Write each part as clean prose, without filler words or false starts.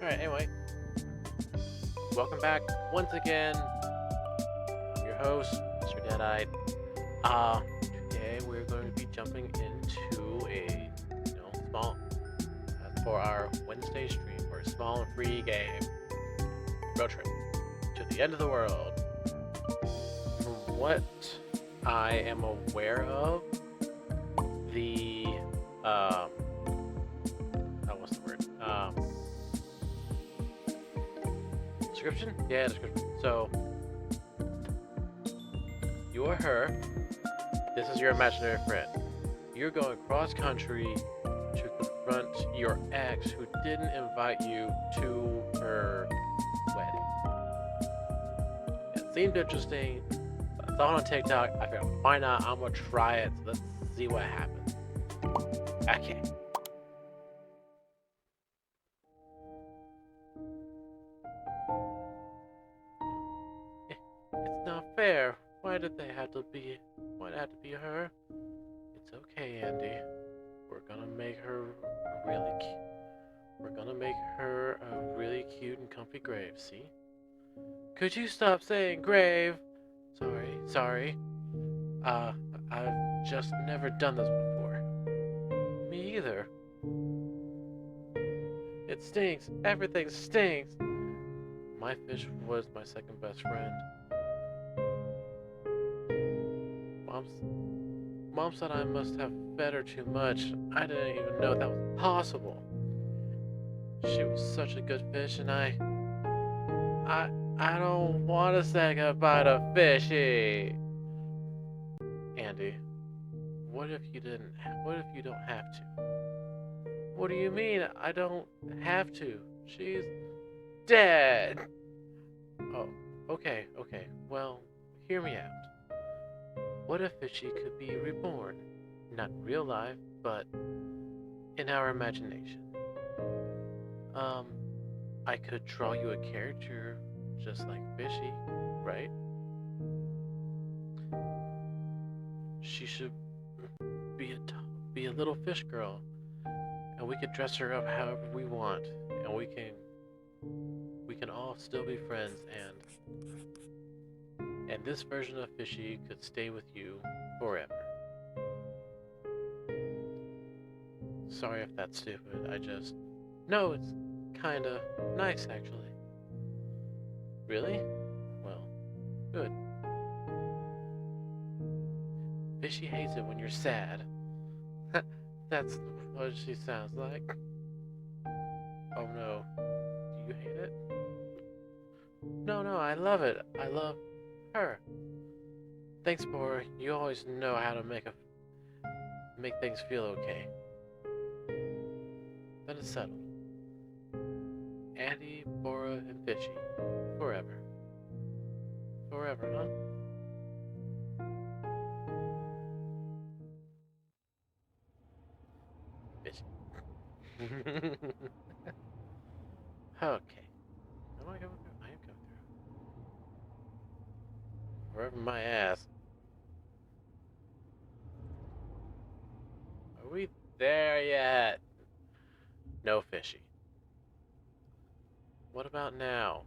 Alright, anyway, welcome back once again. I'm your host, Mr. Deadeye. Today we're going to be jumping into a, small, for our Wednesday stream for a small and free game road trip to the end of the world. From what I am aware of, the, what's the word? Description? Yeah, description. So, you are her. This is your imaginary friend. You're going cross country to confront your ex who didn't invite you to her wedding. It seemed interesting. I saw it on TikTok. I figured, why not? I'm gonna try it. So let's see what happens. Okay. It's not fair. Why did they have to be? Why did it have to be her? It's okay, Andy. We're gonna make her really cute. We're gonna make her a really cute and comfy grave. See? Could you stop saying grave? Sorry. I've just never done this before. Me either. It stinks. Everything stinks. My fish was my second best friend. Mom said I must have fed her too much. I didn't even know that was possible. She was such a good fish, and I don't want to say goodbye to Fishy. Andy, what if you don't have to? What do you mean I don't have to? She's dead. Oh, okay. Well, hear me out. What if Fishy could be reborn? Not in real life, but in our imagination. I could draw you a character just like Fishy, right? She should be a little fish girl, and we could dress her up however we want, and we can all still be friends, and this version of Fishy could stay with you forever. Sorry if that's stupid. No, it's kinda nice actually. Really? Well, good. Fishy hates it when you're sad. That's what she sounds like. Oh no. Do you hate it? No, I love it. I love her. Thanks, Bora. You always know how to make things feel okay. Then it's settled. Andy, Bora, and Fishy. Forever. Forever, huh? Fishy. Okay. Am I going through? I am going through. Wherever my ass. Are we there yet? No Fishy. What about now?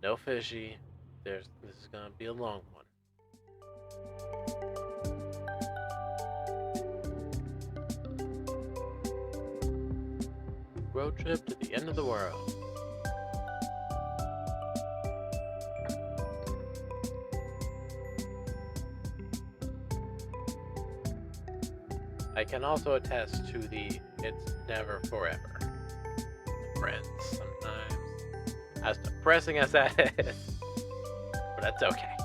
No Fishy. This is gonna be a long one. Road trip to the end of the world. I can also attest to the it's never forever. Friends, sometimes. As depressing as that is. But that's okay.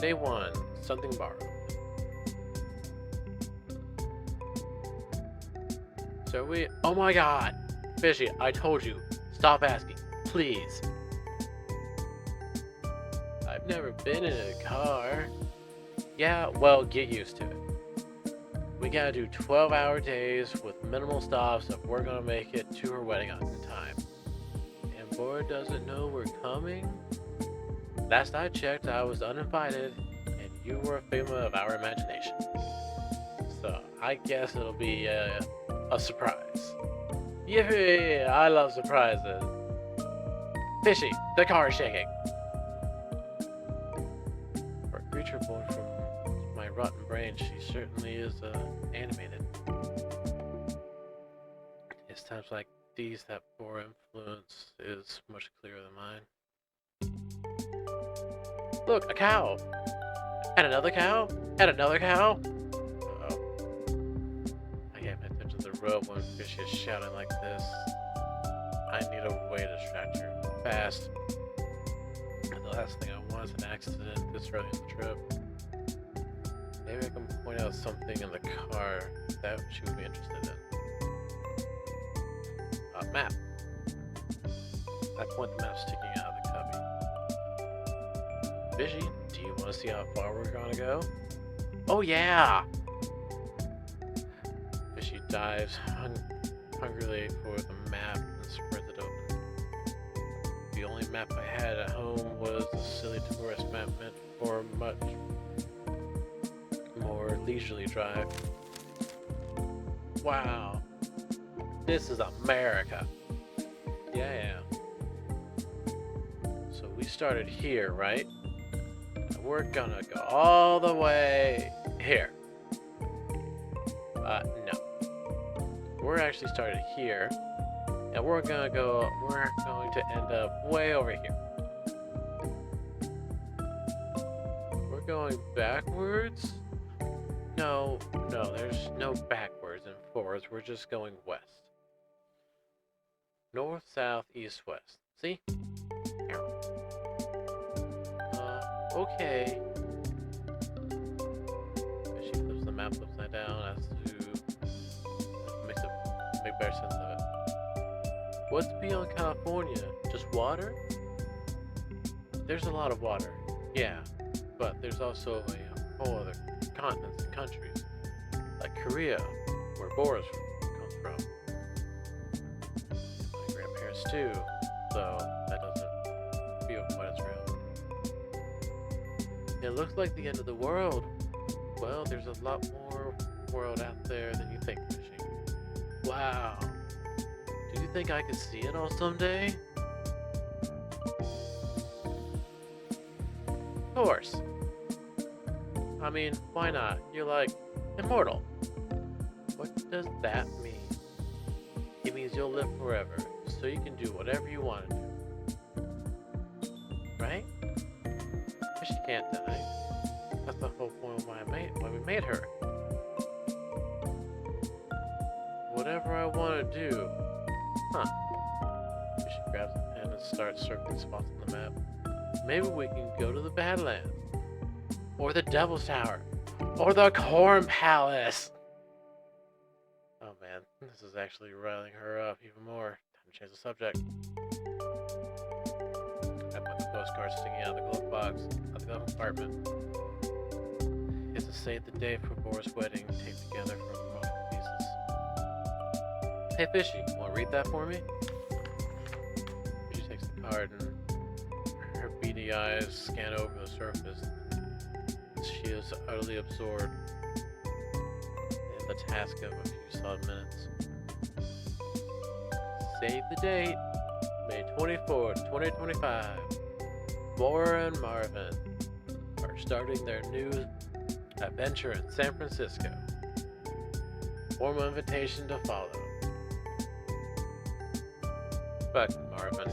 Day 1, something borrowed. So oh my god! Fishy, I told you, stop asking, please. I've never been in a car. Yeah, well, get used to it. We gotta do 12-hour days with minimal stops if we're gonna make it to her wedding on time. And Bora doesn't know we're coming? Last I checked, I was uninvited, and you were a figment of our imagination. So I guess it'll be a surprise. Yeah, I love surprises. Fishy, the car is shaking. For a creature born from my rotten brain, she certainly is animated. It's times like these that poor influence is much clearer than mine. Look, a cow! And another cow? And another cow? Uh-oh. I can't pay attention to the road when Fishy is shouting like this. I need a way to distract her fast. And the last thing I want is an accident this early in the trip. Maybe I can point out something in the car that she would be interested in. Map. I point the map sticking out of the cubby. Fishy, do you want to see how far we're gonna go? Oh yeah! Fishy dives hungrily for the map and spreads it open. The only map I had at home was the silly tourist map meant for a much more leisurely drive. Wow. This is America. Yeah. So we started here, right? And we're gonna go all the way here. No. We're actually started here, and we're going to end up way over here. We're going backwards? No, there's no backwards and forwards. We're just going west. North, south, east, west. See? Okay. She flips the map upside down as to make better sense of it. What's beyond California? Just water? There's a lot of water, yeah, but there's also a whole other continents and countries, like Korea, where Boris comes from. My grandparents too, so that doesn't feel quite as real. It looks like the end of the world. Well, there's a lot more world out there than you think, Fishy. Wow. Do you think I could see it all someday? Of course. I mean, why not? You're like immortal. What does that mean? It means you'll live forever, so you can do whatever you want to do. Right? But she can't die. That's the whole point of why we made her. Whatever I want to do. Huh. She grabs a pen and starts circling spots on the map. Maybe we can go to the Badlands. Or the Devil's Tower. Or the Corn Palace. Oh man, this is actually riling her up even more. Time to change the subject. I put the postcard sticking out of the glove box of the glove compartment. It's to save the day for Boris' wedding, taped together from multiple pieces. Hey Fishy, want to read that for me? She takes the card and her beady eyes scan over the surface. She is utterly absorbed in the task of a few solid minutes. Save the date, May 24th, 2025. Maura and Marvin are starting their new adventure in San Francisco. Formal invitation to follow. Fuck Marvin.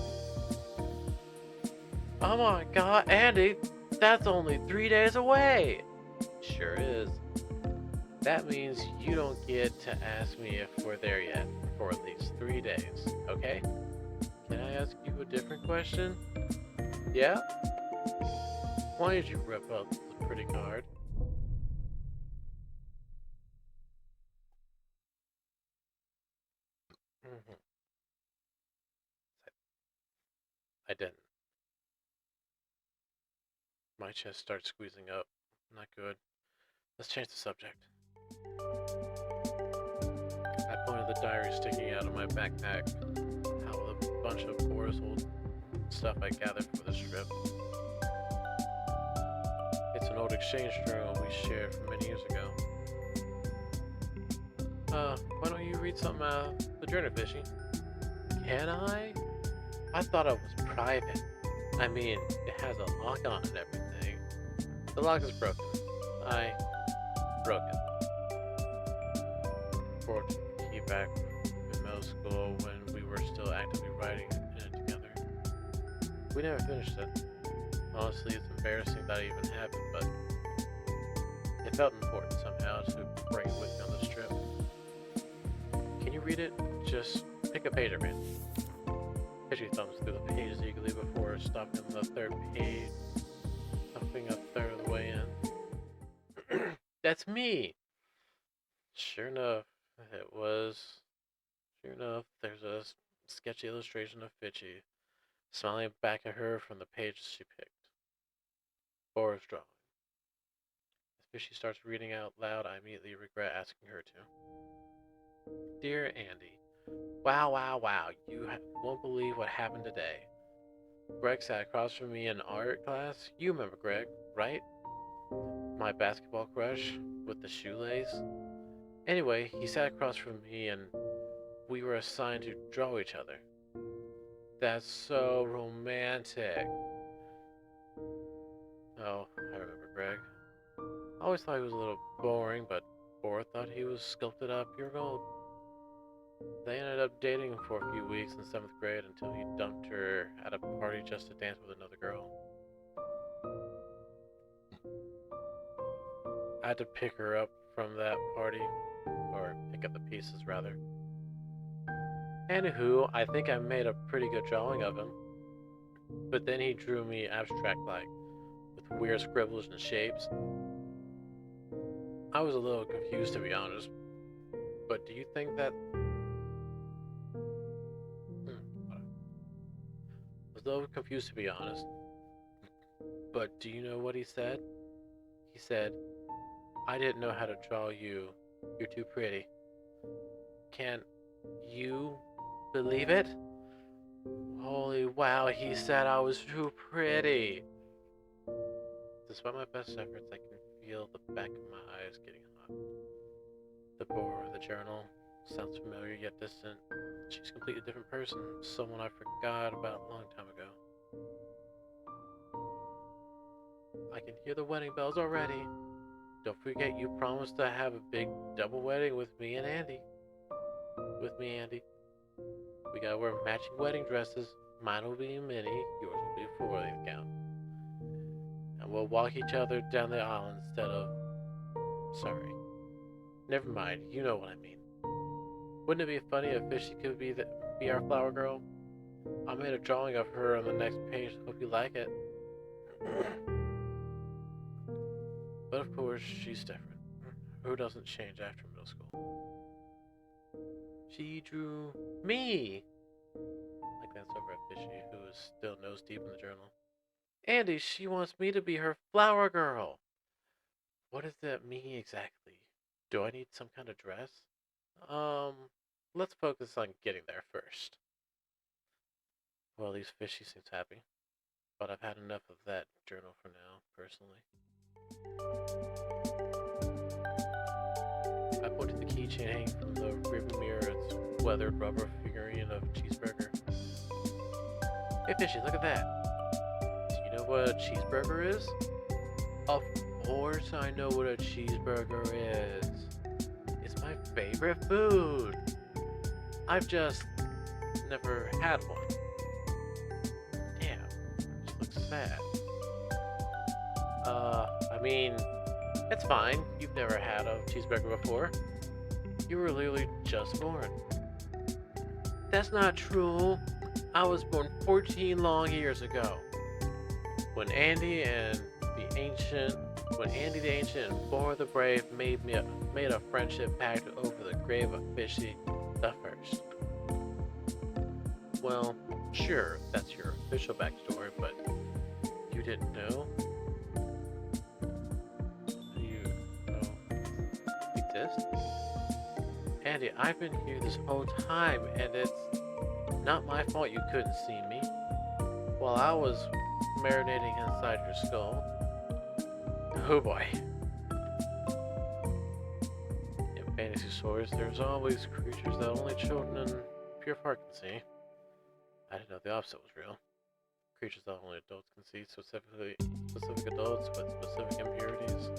Oh my god, Andy, that's only 3 days away! Sure is. That means you don't get to ask me if we're there yet for at least 3 days, okay? Can I ask you a different question? Yeah? Why did you rip up the pretty card? I didn't. My chest starts squeezing up. Not good. Let's change the subject. I pointed the diary sticking out of my backpack. How with a bunch of Boris old stuff I gathered for this trip. It's an old exchange journal we shared from many years ago. Why don't you read something out the journey, Fishy. Can I? I thought it was private. I mean, it has a lock on it and everything. The lock is broken. I broke it. Forged the key back in middle school when we were still actively writing in it together. We never finished it. Honestly, it's embarrassing that it even happened, but it felt important somehow to bring it with me on this trip. Can you read it? Just pick a page or read. Fishy thumbs through the pages eagerly before stopping on the third page, stopping a third of the way in. That's me! Sure enough, it was. Sure enough, there's a sketchy illustration of Fishy smiling back at her from the pages she picked. Boris drawing. As Fishy starts reading out loud, I immediately regret asking her to. Dear Andy, wow, you won't believe what happened today. Greg sat across from me in art class. You remember Greg, right? My basketball crush with the shoelace. Anyway, he sat across from me and we were assigned to draw each other. That's so romantic. Oh, I remember Greg. I always thought he was a little boring, but Bora thought he was sculpted up pure gold. They ended up dating for a few weeks in 7th grade until he dumped her at a party just to dance with another girl. I had to pick her up from that party, or pick up the pieces rather. Anywho, I think I made a pretty good drawing of him. But then he drew me abstract-like, with weird scribbles and shapes. I was a little confused to be honest, but do you think that... I was a little confused to be honest, but do you know what he said? He said, I didn't know how to draw you. You're too pretty. Can you believe it? Holy wow, he said I was too pretty. Despite my best efforts, I can feel the back of my eyes getting hot. The Bora of the journal sounds familiar yet distant. She's a completely different person, someone I forgot about a long time ago. I can hear the wedding bells already. Don't forget you promised to have a big double wedding with me and Andy. We gotta wear matching wedding dresses. Mine will be mini, yours will be a 4-length gown. And we'll walk each other down the aisle instead of... Sorry. Never mind, you know what I mean. Wouldn't it be funny if Fishy could be our flower girl? I made a drawing of her on the next page, hope you like it. But of course, she's different. Who doesn't change after middle school? She drew me! I glance over at Fishy, who is still nose deep in the journal. Andy, she wants me to be her flower girl! What does that mean exactly? Do I need some kind of dress? Let's focus on getting there first. Well, at least Fishy seems happy. But I've had enough of that journal for now, personally. I point to the keychain hanging from the rearview mirror. It's weathered rubber figurine of Cheeseburger. Hey Fishy, look at that. Do you know what a cheeseburger is? Of course I know what a cheeseburger is. It's my favorite food. I've just never had one. Damn, she looks sad. I mean, it's fine. You've never had a cheeseburger before. You were literally just born. That's not true. I was born 14 long years ago. When Andy the Ancient and Bora the Brave made a friendship pact over the grave of Fishy the First. Well, sure, that's your official backstory, but you didn't know? You exist? Andy, I've been here this whole time, and it's not my fault you couldn't see me. While I was marinating inside your skull. Oh boy. If fantasy stories, there's always creatures that only children and pure heart can see. I didn't know the opposite was real. Creatures that only adults can see, specific adults with specific impurities.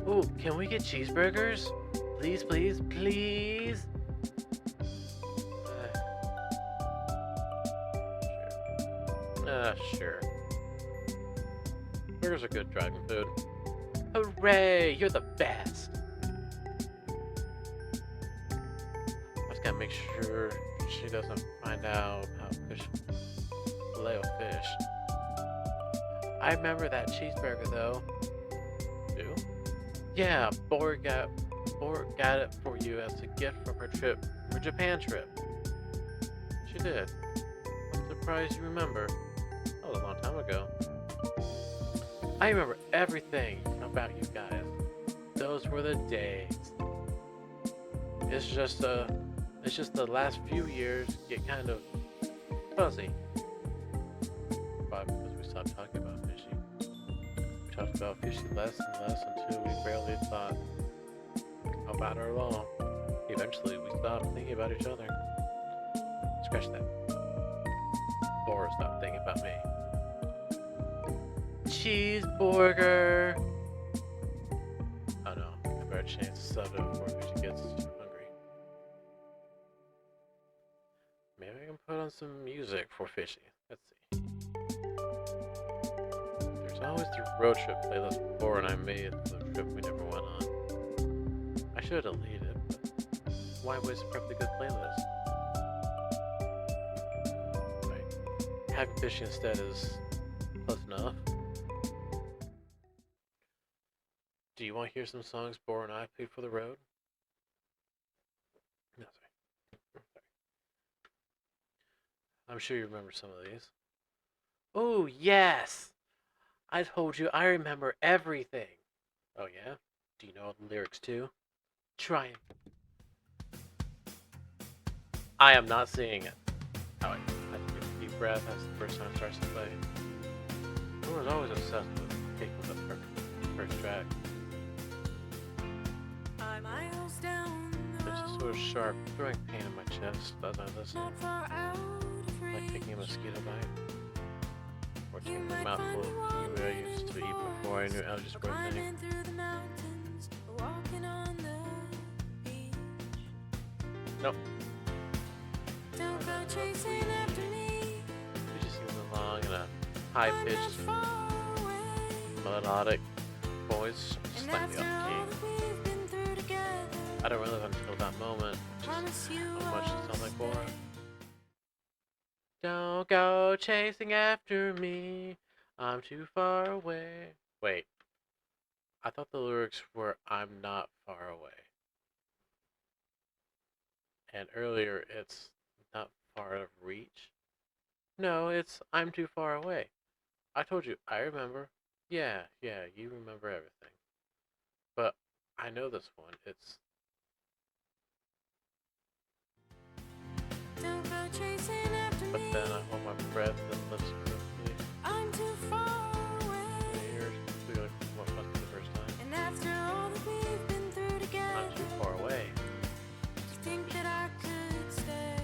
Ooh, can we get cheeseburgers? Please, please, please? Sure. Burgers are good driving food. Hooray! You're the best! I just gotta make sure she doesn't find out how fish fillet of fish. I remember that cheeseburger though. Do? Yeah, Borg got it for you as a gift from her Japan trip. She did. I'm surprised you remember. That was a long time ago. I remember everything about you guys. Those were the days. It's just the last few years get kind of fuzzy. Probably because we stopped talking about fishing. We talked about fishing less and less until we barely thought about her at all. Eventually, we stopped thinking about each other. Scratch that. Or stopped thinking about me. Cheeseburger! Oh no, I better change the subject before she gets too hungry. Maybe I can put on some music for Fishy. Let's see. There's always the road trip playlist Bora and I made for the trip we never went on. I should have deleted it, but why waste a perfectly good playlist? Right. Having Fishy instead is close enough. Do you want to hear some songs Bora and I played for the road? No, sorry. I'm sure you remember some of these. Oh, yes! I told you I remember everything. Oh, yeah? Do you know all the lyrics, too? Try it. I am not singing it. Oh, wait. I have to take a deep breath as the first time starts to play. I was always obsessed with taking the first track. It's just sort of sharp, throwing pain in my chest as I listen. Like taking a mosquito bite. Or taking a mouthful of food I used to eat before I knew allergies were a thing. Nope. We just sing along in a high-pitched, melodic voice, slightly off key. I don't realize until that moment just how much it sounds like Bora. Don't go chasing after me, I'm too far away. Wait, I thought the lyrics were I'm not far away. And earlier it's not far out of reach. No, it's I'm too far away. I told you, I remember. Yeah, you remember everything. But I know this one, it's... But then I hold my breath and listen carefully. I'm too far away. My ears feel like what must be the first time. And after all that we've been through together, I'm too far away. Do you think that I could stay?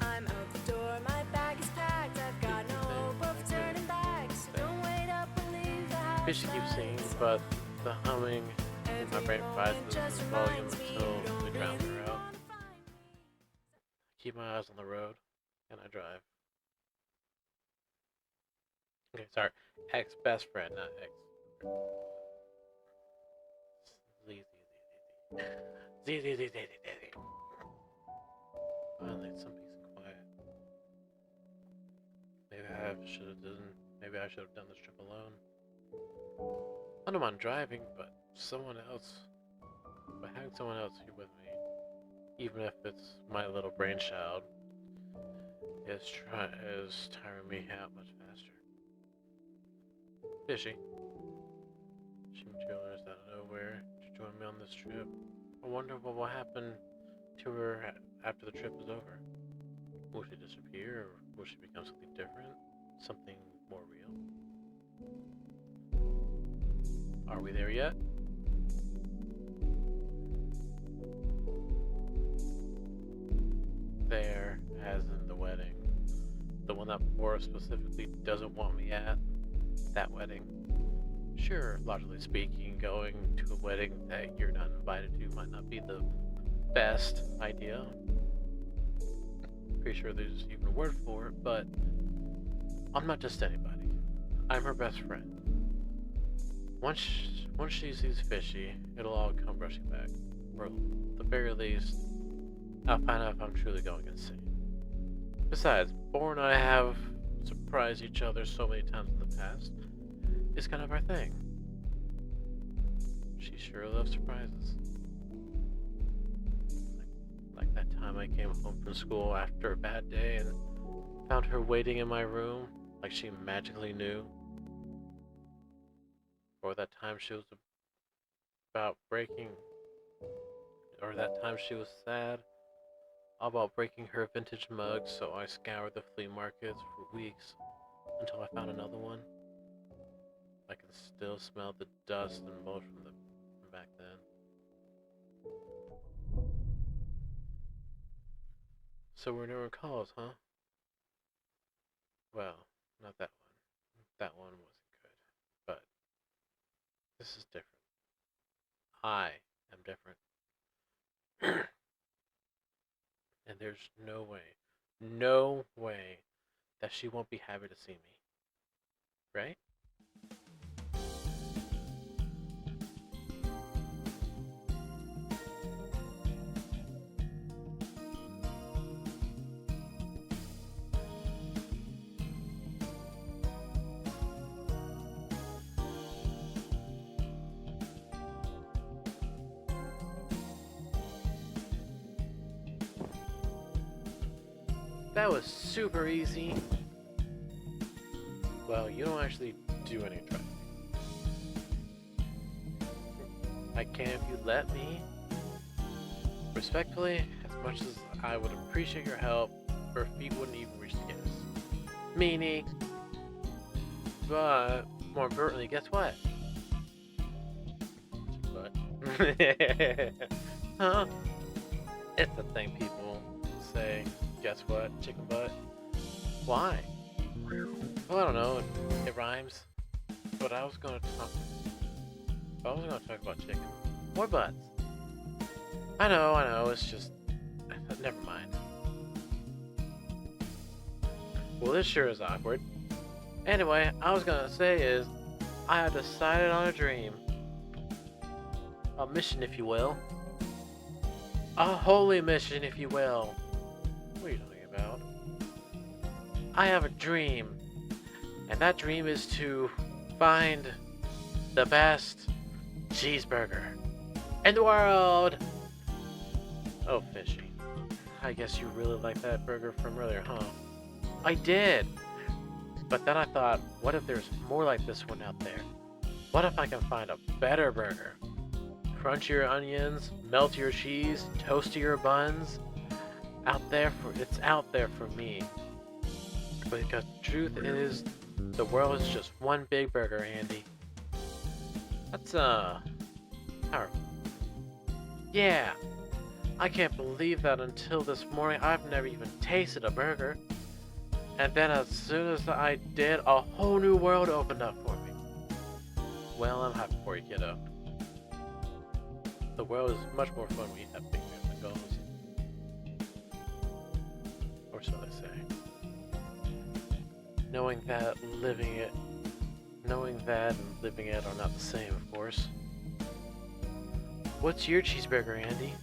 I'm out the door, my bag is packed. I've got no hope of turning back. So don't wait up and leave the house. Fishy keeps singing, but the humming in my brain rises in volume until we drown her out. Keep my eyes on the road, and I drive. Okay, sorry. Ex-best friend, not ex. Z. Finally, some peace and quiet. Maybe I should have done this trip alone. I don't mind driving, but having someone else here with me, even if it's my little brainchild, is tiring me out much faster. Fishy. She materialized out of nowhere to join me on this trip. I wonder what will happen to her after the trip is over. Will she disappear, or will she become something different? Something more real? Are we there yet? there as in the wedding. The one that Bora specifically doesn't want me at. That wedding. Sure, logically speaking, going to a wedding that you're not invited to might not be the best idea. Pretty sure there's even a word for it, but I'm not just anybody. I'm her best friend. Once she sees Fishy, it'll all come rushing back. Or at the very least, I'll find out if I'm truly going insane. Besides, Bora and I have surprised each other so many times in the past. It's kind of our thing. She sure loves surprises. Like that time I came home from school after a bad day and found her waiting in my room like she magically knew. Or that time she was about breaking, or that time she was sad about breaking her vintage mug, so I scoured the flea markets for weeks until I found another one. I can still smell the dust and mold from back then. So we're newer calls, huh? Well, not that one. That one wasn't good. But this is different. I am different. And there's no way that she won't be happy to see me. Right? That was super easy. Well, you don't actually do any trying. I can if you let me. Respectfully, as much as I would appreciate your help, her feet wouldn't even reach the gas. Meaning, but more importantly, guess what? But, huh? It's the thing people say. Guess what? Chicken butt. Why? Well, I don't know. It rhymes. But I was gonna talk. I was gonna talk about chicken. More butts. I know. It's just. Never mind. Well, this sure is awkward. Anyway, I was gonna say is, I have decided on a dream. A mission, if you will. A holy mission, if you will. What are you talking about? I have a dream. And that dream is to find the best cheeseburger in the world. Oh, Fishy. I guess you really like that burger from earlier, huh? I did. But then I thought, what if there's more like this one out there? What if I can find a better burger? Crunchier onions, meltier cheese, toastier buns. It's out there for me. Because the truth is, the world is just one big burger, Andy. That's, powerful. Yeah, I can't believe that until this morning I've never even tasted a burger. And then as soon as I did, a whole new world opened up for me. Well, I'm happy for you, kiddo. The world is much more fun when you have big dreams and goals. Or so they say. Knowing that and living it are not the same, of course. What's your cheeseburger, Andy?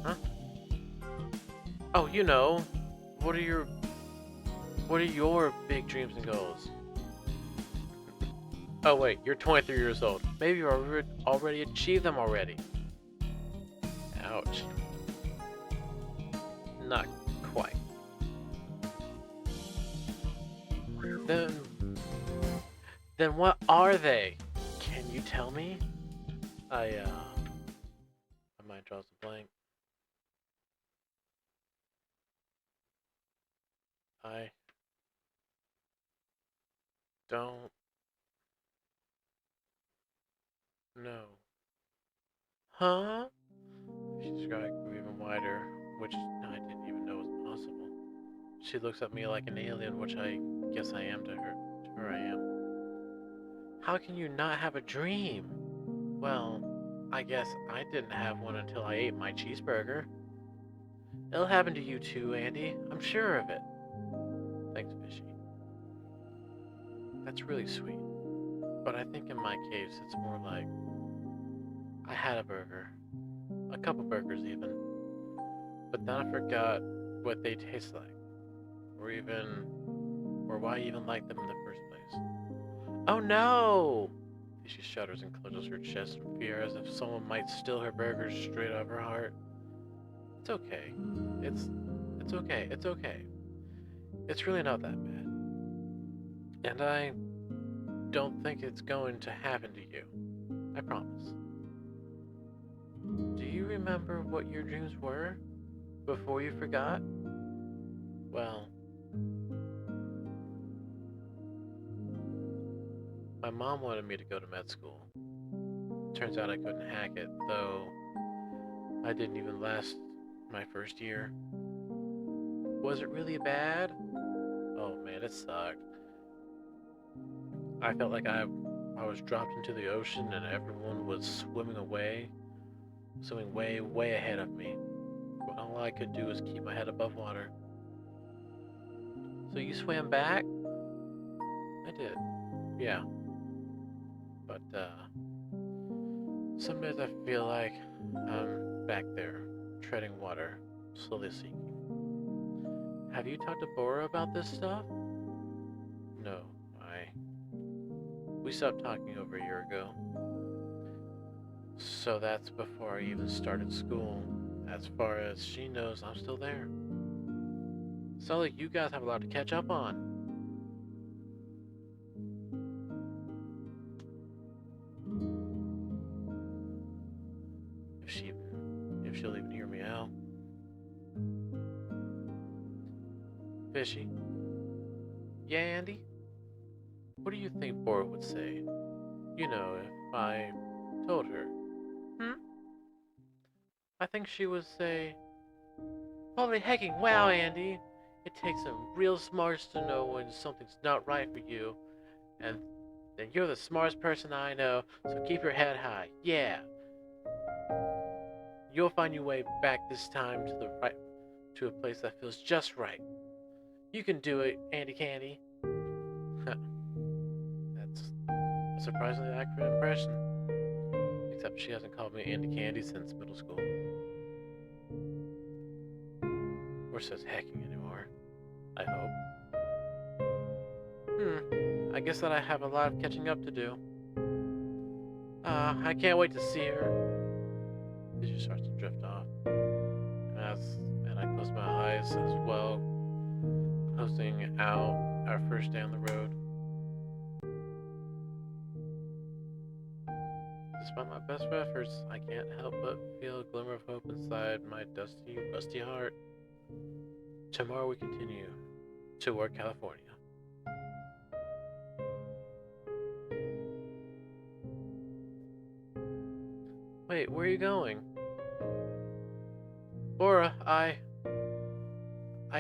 Huh? Oh, you know. What are your big dreams and goals? Oh wait, you're 23 years old. Maybe you already achieved them already. Ouch. Not quite. Then what are they? Can you tell me? My mind draws a blank. I don't know. Huh? She described grew even wider, which I didn't even know was She looks at me like an alien, which I guess I am to her. To her, I am. How can you not have a dream? Well, I guess I didn't have one until I ate my cheeseburger. It'll happen to you too, Andy. I'm sure of it. Thanks, Fishy. That's really sweet. But I think in my case, it's more like I had a burger. A couple burgers, even. But then I forgot what they taste like. Or why I even liked them in the first place. Oh no! She shudders and clenches her chest in fear as if someone might steal her burgers straight out of her heart. It's okay. It's okay. It's okay. It's really not that bad. And I don't think it's going to happen to you. I promise. Do you remember what your dreams were before you forgot? Well, my mom wanted me to go to med school. Turns out I couldn't hack it, though I didn't even last my first year. Was it really bad? Oh man, it sucked. I felt like I was dropped into the ocean and everyone was swimming way, way ahead of me. But all I could do was keep my head above water. So you swam back? I did. Yeah. But, some days I feel like I'm back there, treading water, slowly sinking. Have you talked to Bora about this stuff? No, we stopped talking over a year ago. So that's before I even started school. As far as she knows, I'm still there. Sounds like you guys have a lot to catch up on. If she'll even hear me out. Fishy? Yeah, Andy? What do you think Bora would say? You know, if I told her. I think she would say, holy hecking wow, Andy! It takes some real smarts to know when something's not right for you, and then you're the smartest person I know, so keep your head high. Yeah! You'll find your way back this time to a place that feels just right. You can do it, Andy Candy. That's a surprisingly accurate impression. Except she hasn't called me Andy Candy since middle school. Or says hacking anymore. I hope. I guess that I have a lot of catching up to do. I can't wait to see her. She starts to drift off. And I close my eyes as well, closing out our first day on the road. Despite my best efforts, I can't help but feel a glimmer of hope inside my dusty, rusty heart. Tomorrow we continue toward California. Wait, where are you going? Bora, I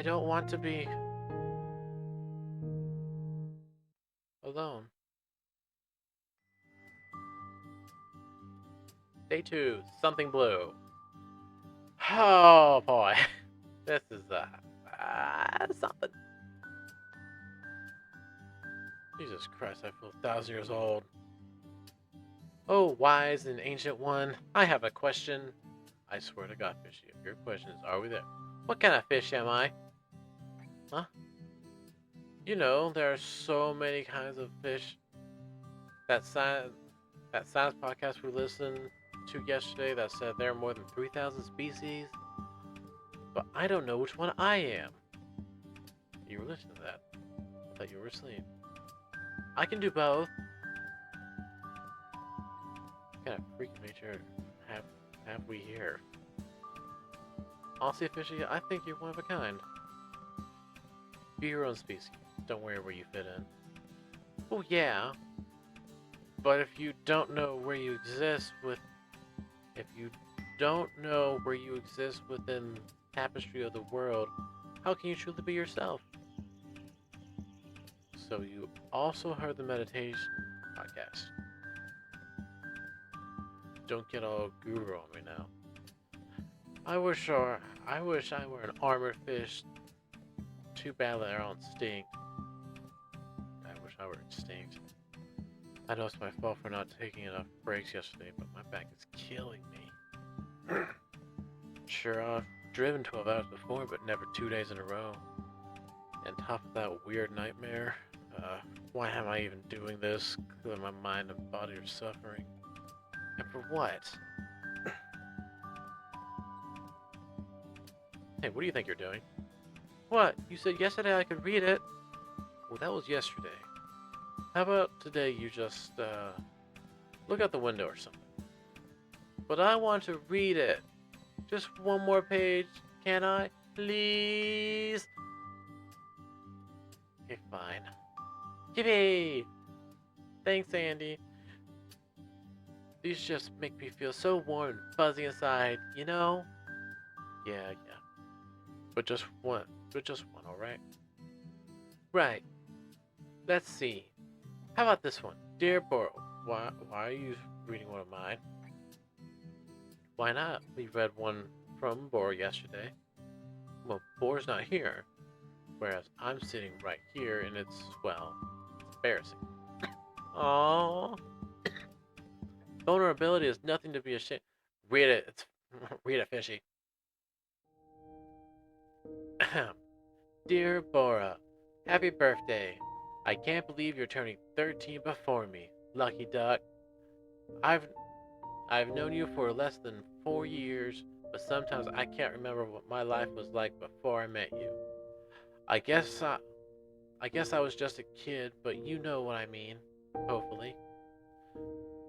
don't want to be alone. Day 2, something blue. Oh boy, this is something. Jesus Christ, I feel 1,000 years old. Oh, wise and ancient one, I have a question. I swear to God, Fishy, if your question is, are we there? What kind of fish am I? Huh? You know, there are so many kinds of fish. That science podcast we listened to yesterday that said there are more than 3,000 species. But I don't know which one I am. You were listening to that. I thought you were asleep. I can do both. What kind of freak nature have we here? Honestly, Fishy, I think you're one of a kind. Be your own species. Don't worry where you fit in. Oh yeah. But if you don't know where you exist within the tapestry of the world, How can you truly be yourself? So you also heard the meditation podcast. Don't get all guru on me now. I wish I were an armored fish. Too bad they're on instinct. I wish I were extinct. I know it's my fault for not taking enough breaks yesterday, but my back is killing me. Sure, I've driven 12 hours before, but never 2 days in a row. And top of that weird nightmare, why am I even doing this? Clearly my mind and body are suffering. And for what? Hey, what do you think you're doing? What? You said yesterday I could read it. Well, that was yesterday. How about today you just, look out the window or something? But I want to read it. Just one more page, can I? Please? Okay, fine. Yippee! Thanks, Andy. These just make me feel so warm and fuzzy inside, you know? Yeah. But just one, alright? Right. Let's see. How about this one? Dear Boro, why are you reading one of mine? Why not? We read one from Boro yesterday. Well, Boro's not here, whereas I'm sitting right here, and it's embarrassing. Aww. Vulnerability is nothing to be ashamed. Read it. Read it, fishy. Dear Bora, happy birthday. I can't believe you're turning 13 before me. Lucky duck. I've known you for less than 4 years, but sometimes I can't remember what my life was like before I met you. I guess I was just a kid, but you know what I mean. Hopefully.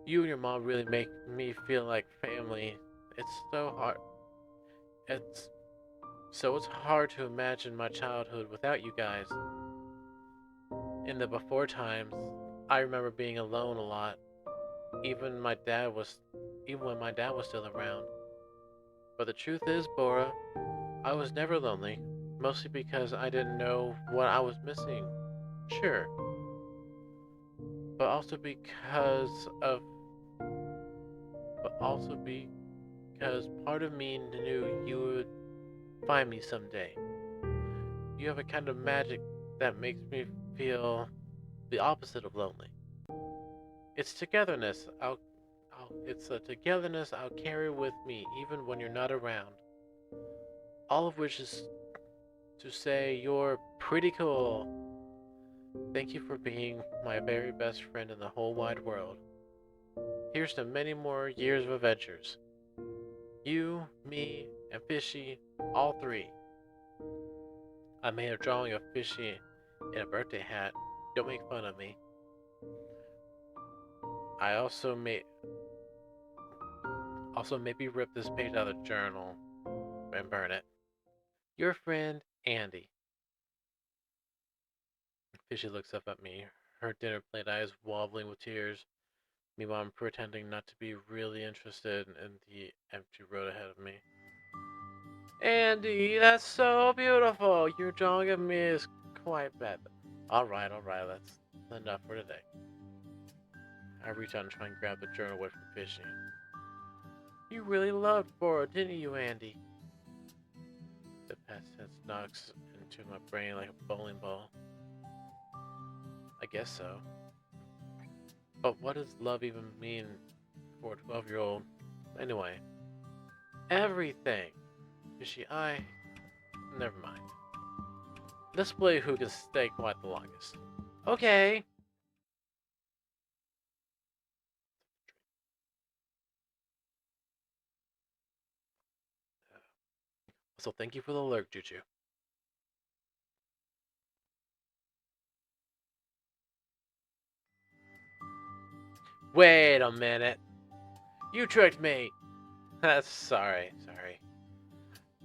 You and your mom really make me feel like family. It's so hard. It's hard to imagine my childhood without you guys. In the before times, I remember being alone a lot. Even when my dad was still around. But the truth is, Bora, I was never lonely, mostly because I didn't know what I was missing. Sure. But also because part of me knew you would find me someday. You have a kind of magic that makes me feel the opposite of lonely. It's togetherness. It's a togetherness I'll carry with me even when you're not around. All of which is to say you're pretty cool. Thank you for being my very best friend in the whole wide world. Here's to many more years of adventures. You, me, and Fishy, all three. I made a drawing of Fishy in a birthday hat. Don't make fun of me. I also maybe rip this page out of the journal and burn it. Your friend, Andy. Fishy looks up at me, her dinner plate eyes wobbling with tears. Meanwhile, I'm pretending not to be really interested in the empty road ahead of me. Andy, that's so beautiful. Your drawing of me is quite bad. Alright, that's enough for today. I reach out and try and grab the journal away from Fishy. You really loved Bora, didn't you, Andy? The past tense knocks into my brain like a bowling ball. I guess so. But what does love even mean for a 12-year-old? Anyway. Everything. Fishy, never mind. Let's play who can stay quiet the longest. Okay. So thank you for the alert, Juju. Wait a minute. You tricked me. Sorry.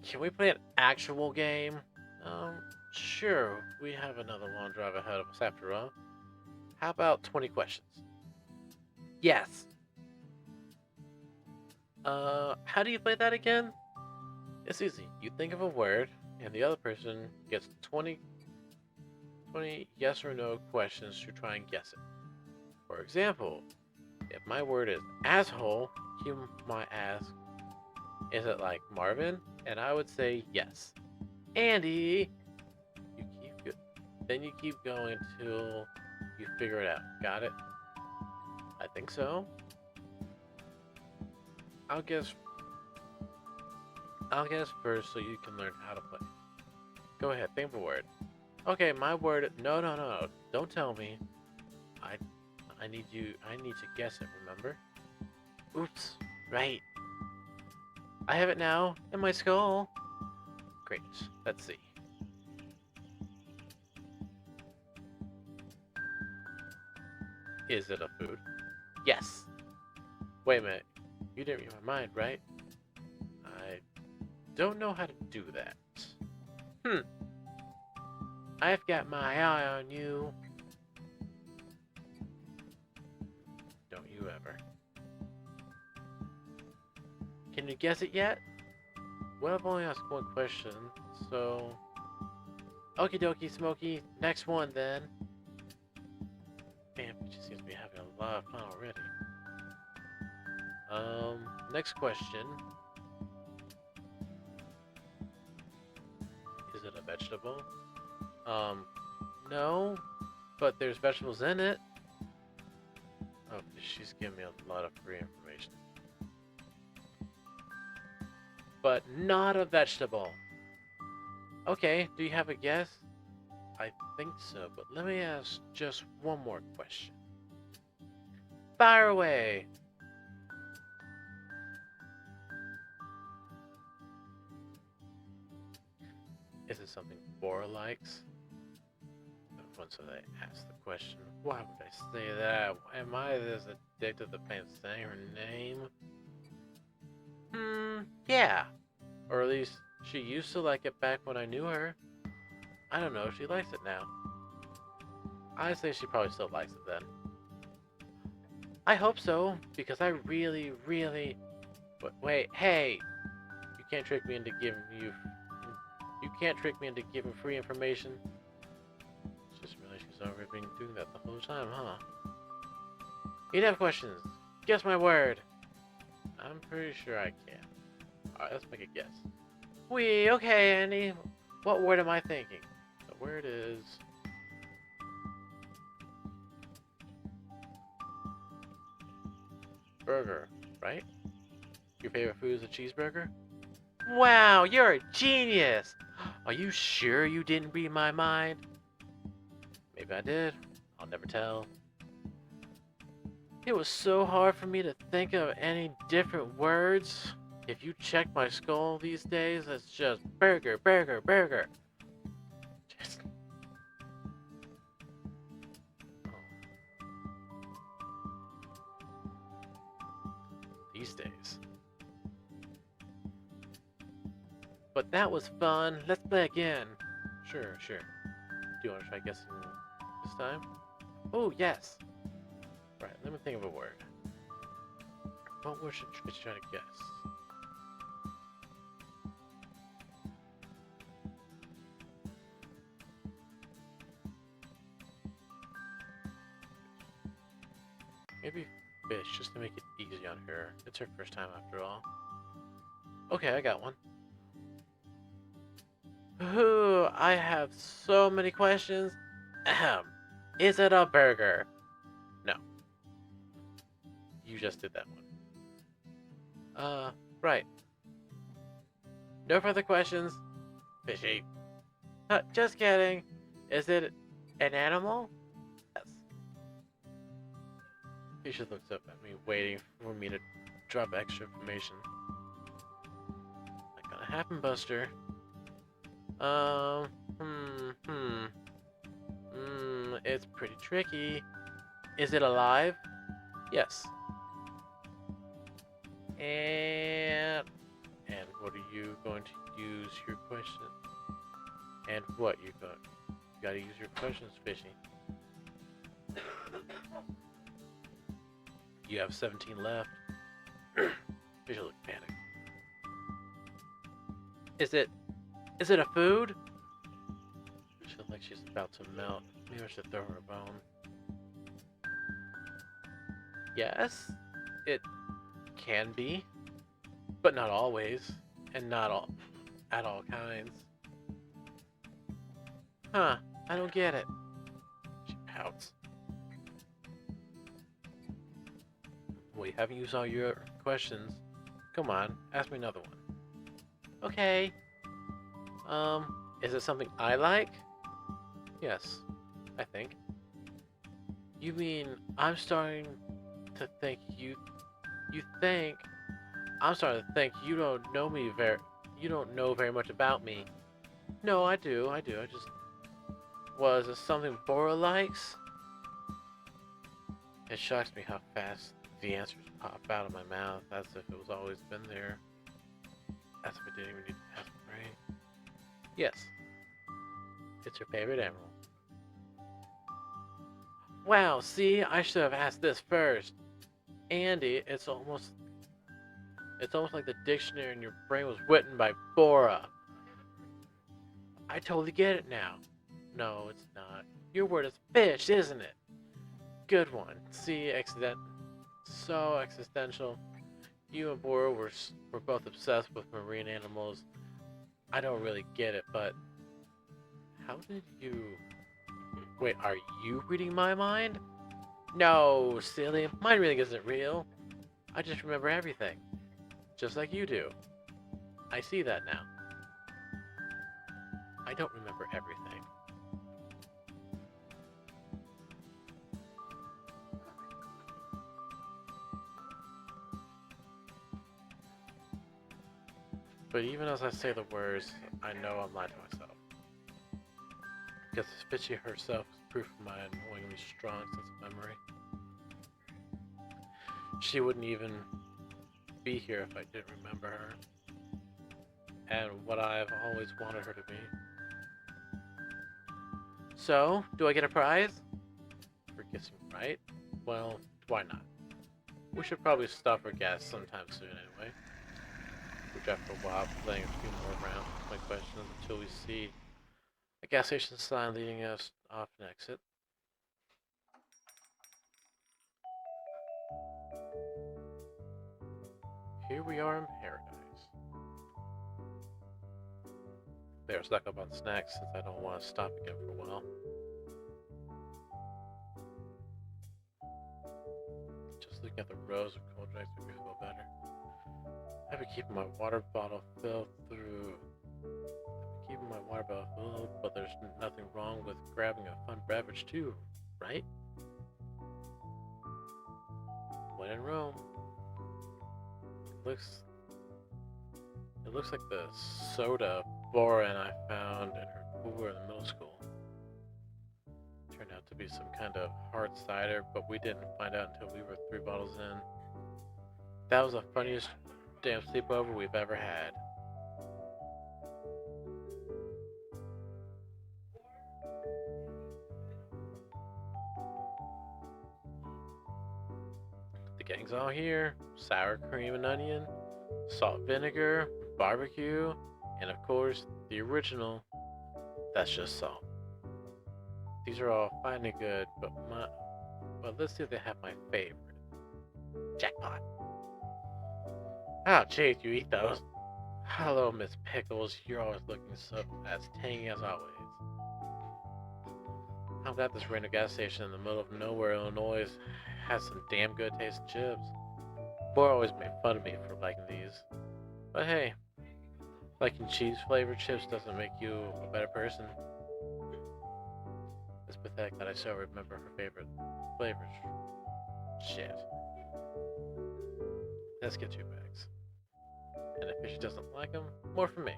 Can we play an actual game? Sure. We have another long drive ahead of us after all. How about 20 questions? Yes. How do you play that again? It's easy. You think of a word, and the other person gets 20 yes or no questions to try and guess it. For example, if my word is asshole, you might ask, is it like Marvin? And I would say yes. Andy, then you keep going till you figure it out. Got it? I think so. I'll guess first so you can learn how to play. Go ahead, think of a word. Okay, my word. No. Don't tell me. I need to guess it. Remember? Oops. Right. I have it now in my skull. Great. Let's see. Is it a food? Yes. Wait a minute. You didn't read my mind, right? I don't know how to do that. I've got my eye on you. Don't you ever. Can you guess it yet? Well, I've only asked one question, so... Okie dokie, Smokey. Next one, then. Damn, she seems to be having a lot of fun already. Next question. Is it a vegetable? No, but there's vegetables in it. Oh, she's giving me a lot of free information. But not a vegetable. Okay, do you have a guess? I think so, but let me ask just one more question. Fire away! Is it something Bora likes? Once I ask the question, why would I say that? Am I this addicted to pain saying her name? Yeah. Or at least she used to like it back when I knew her. I don't know if she likes it now. I say she probably still likes it then. I hope so, because I really... Wait, hey! You can't trick me into giving you... You can't trick me into giving free information. Just realized she's already been doing that the whole time, huh? You'd have questions. Guess my word. I'm pretty sure I can. Alright, let's make a guess. Okay, Andy. What word am I thinking? The word is... burger, right? Your favorite food is a cheeseburger? Wow, you're a genius! Are you sure you didn't read my mind? Maybe I did. I'll never tell. It was so hard for me to think of any different words. If you check my skull these days, it's just burger. Just... These days. But that was fun. Let's play again. Sure. Do you want to try guessing this time? Oh, yes. Right, let me think of a word. What word should you try to guess? Maybe fish, just to make it easy on her. It's her first time after all. Okay, I got one. Ooh, I have so many questions. Ahem. Is it a burger? No. You just did that one. Right. No further questions. Fishy. Just kidding. Is it an animal? Yes. He just looks up at me, waiting for me to drop extra information. Not gonna happen, Buster. It's pretty tricky. Is it alive? Yes. And what are you going to use your question? And what you gotta use your questions, Fishy. You have 17 left. Fishy look panicked. Is it Is it a food? She looks like she's about to melt. Maybe I should throw her a bone. Yes, it can be, but not always, and not all at all kinds. Huh, I don't get it. She pouts. Well, you haven't used all your questions. Come on, ask me another one. Okay. Is it something I like? Yes, I think. You mean I'm starting to think you think I'm starting to think you don't know me very you don't know very much about me. No, I do. I just was it something Bora likes? It shocks me how fast the answers pop out of my mouth as if it was always been there. As if I didn't even need to ask my brain. Yes, it's your favorite emerald. Wow, see, I should have asked this first. Andy, it's almost like the dictionary in your brain was written by Bora. I totally get it now. No, it's not. Your word is fish, isn't it? Good one. See, so existential. You and Bora were both obsessed with marine animals. I don't really get it, but how did you... Wait, are you reading my mind? No, silly. My reading isn't real. I just remember everything. Just like you do. I see that now. I don't remember everything. But even as I say the words, I know I'm lying to myself. Because Fishy herself is proof of my annoyingly strong sense of memory. She wouldn't even be here if I didn't remember her. And what I've always wanted her to be. So, do I get a prize? For guessing right? Well, why not? We should probably stop for gas sometime soon anyway. Which after a while, playing a few more rounds with my questions until we see a gas station sign leading us off an exit. Here we are in paradise. They're stuck up on snacks since I don't want to stop again for a while. Just looking at the rows of cold drinks make me feel better. I've been keeping my water bottle filled, but there's nothing wrong with grabbing a fun beverage too, right? When in Rome. It looks like the soda Bora and I found in her cooler in middle school. Turned out to be some kind of hard cider, but we didn't find out until we were 3 bottles in. That was the funniest damn sleepover we've ever had. The gang's all here. Sour cream and onion, salt vinegar, barbecue, and of course, the original, that's just salt. These are all fine and good, but let's see if they have my favorite. Jackpot. Oh, jeez, you eat those. Hello, Miss Pickles. You're always looking so as tangy as always. I'm glad this random gas station in the middle of nowhere, Illinois, has some damn good tasting chips. Boy always made fun of me for liking these. But hey, liking cheese flavored chips doesn't make you a better person. It's pathetic that I still remember her favorite flavors. Shit. Let's get 2 bags. And if she doesn't like them, more for me.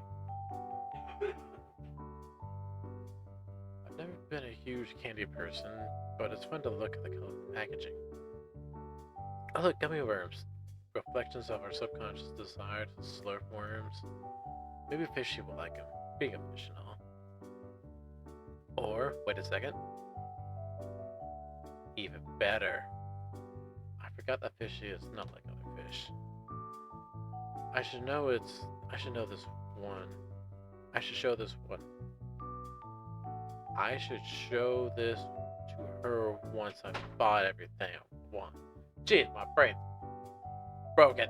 I've never been a huge candy person, but it's fun to look at the colorful packaging. Oh look, gummy worms. Reflections of our subconscious desire to slurp worms. Maybe Fishy will like them, being a fish and all. Or, wait a second. Even better. I forgot that Fishy is not like other fish. I should know this one. I should show this one. I should show this to her once I've bought everything I want. Jeez, my brain's broken.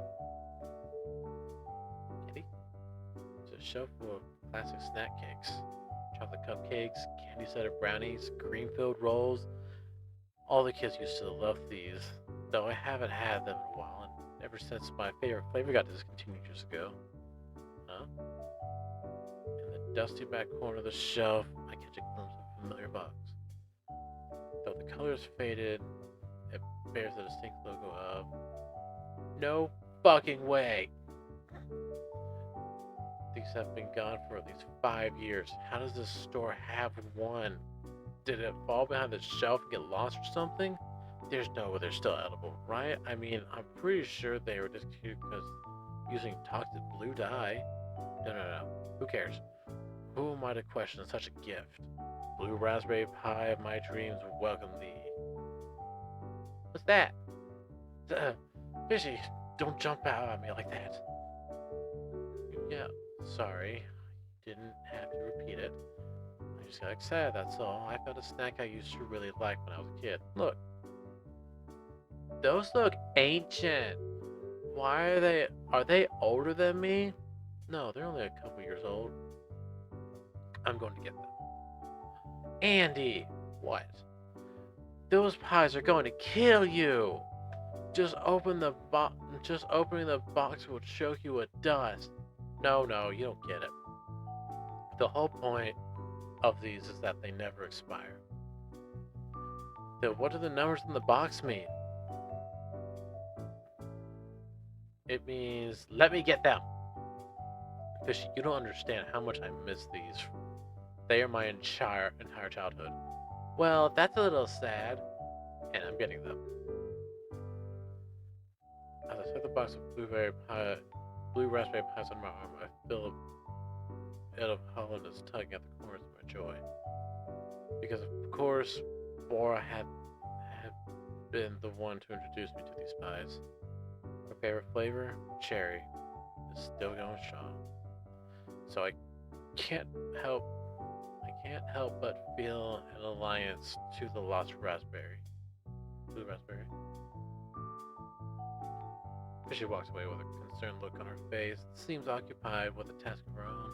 Kitty? It's a shelf full of classic snack cakes. Chocolate cupcakes, candy cider brownies, cream-filled rolls. All the kids used to love these, though I haven't had them in a while, and ever since my favorite flavor got discontinued years ago. Huh? In the dusty back corner of the shelf, I catch a glimpse of a familiar box. Though the color is faded, it bears the distinct logo of... No fucking way! These have been gone for at least 5 years. How does this store have one? Did it fall behind the shelf and get lost or something? There's no way they're still edible, right? I mean, I'm pretty sure they were discontinued because using toxic blue dye. No. Who cares? Who am I to question such a gift? Blue raspberry pie of my dreams welcome thee. What's that? Fishy, don't jump out at me like that. Yeah, sorry. Didn't have to repeat it. I just got excited, that's all. I found a snack I used to really like when I was a kid. Look. Those look ancient. Why are they older than me? No, they're only a couple years old. I'm going to get them. Andy! What? Those pies are going to kill you! Just opening the box will choke you with dust. No, you don't get it. The whole point of these is that they never expire. Then what do the numbers in the box mean? It means, let me get them. Fishy, you don't understand how much I miss these. They are my entire childhood. Well, that's a little sad. And I'm getting them. As I set the box of blue raspberry pies on my arm, I feel a bit of hollowness tugging at the corners of my joy. Because of course, Bora had been the one to introduce me to these pies. Her favorite flavor, cherry, is still going strong. So I can't help but feel an alliance to the lost raspberry. Blue raspberry. Fishy walks away with a concerned look on her face. Seems occupied with a task of her own.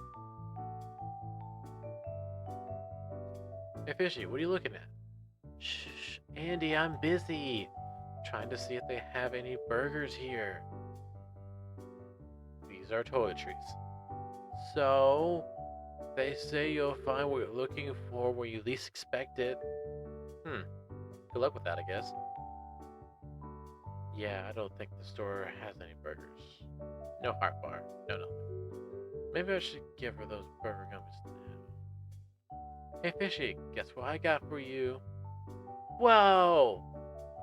Hey Fishy, what are you looking at? Shh, Andy, I'm busy. Trying to see if they have any burgers here. These are toiletries. So, they say you'll find what you're looking for where you least expect it. Good luck with that, I guess. Yeah, I don't think the store has any burgers. No heart bar, no nothing. Maybe I should give her those burger gummies now. Hey Fishy, guess what I got for you? Whoa!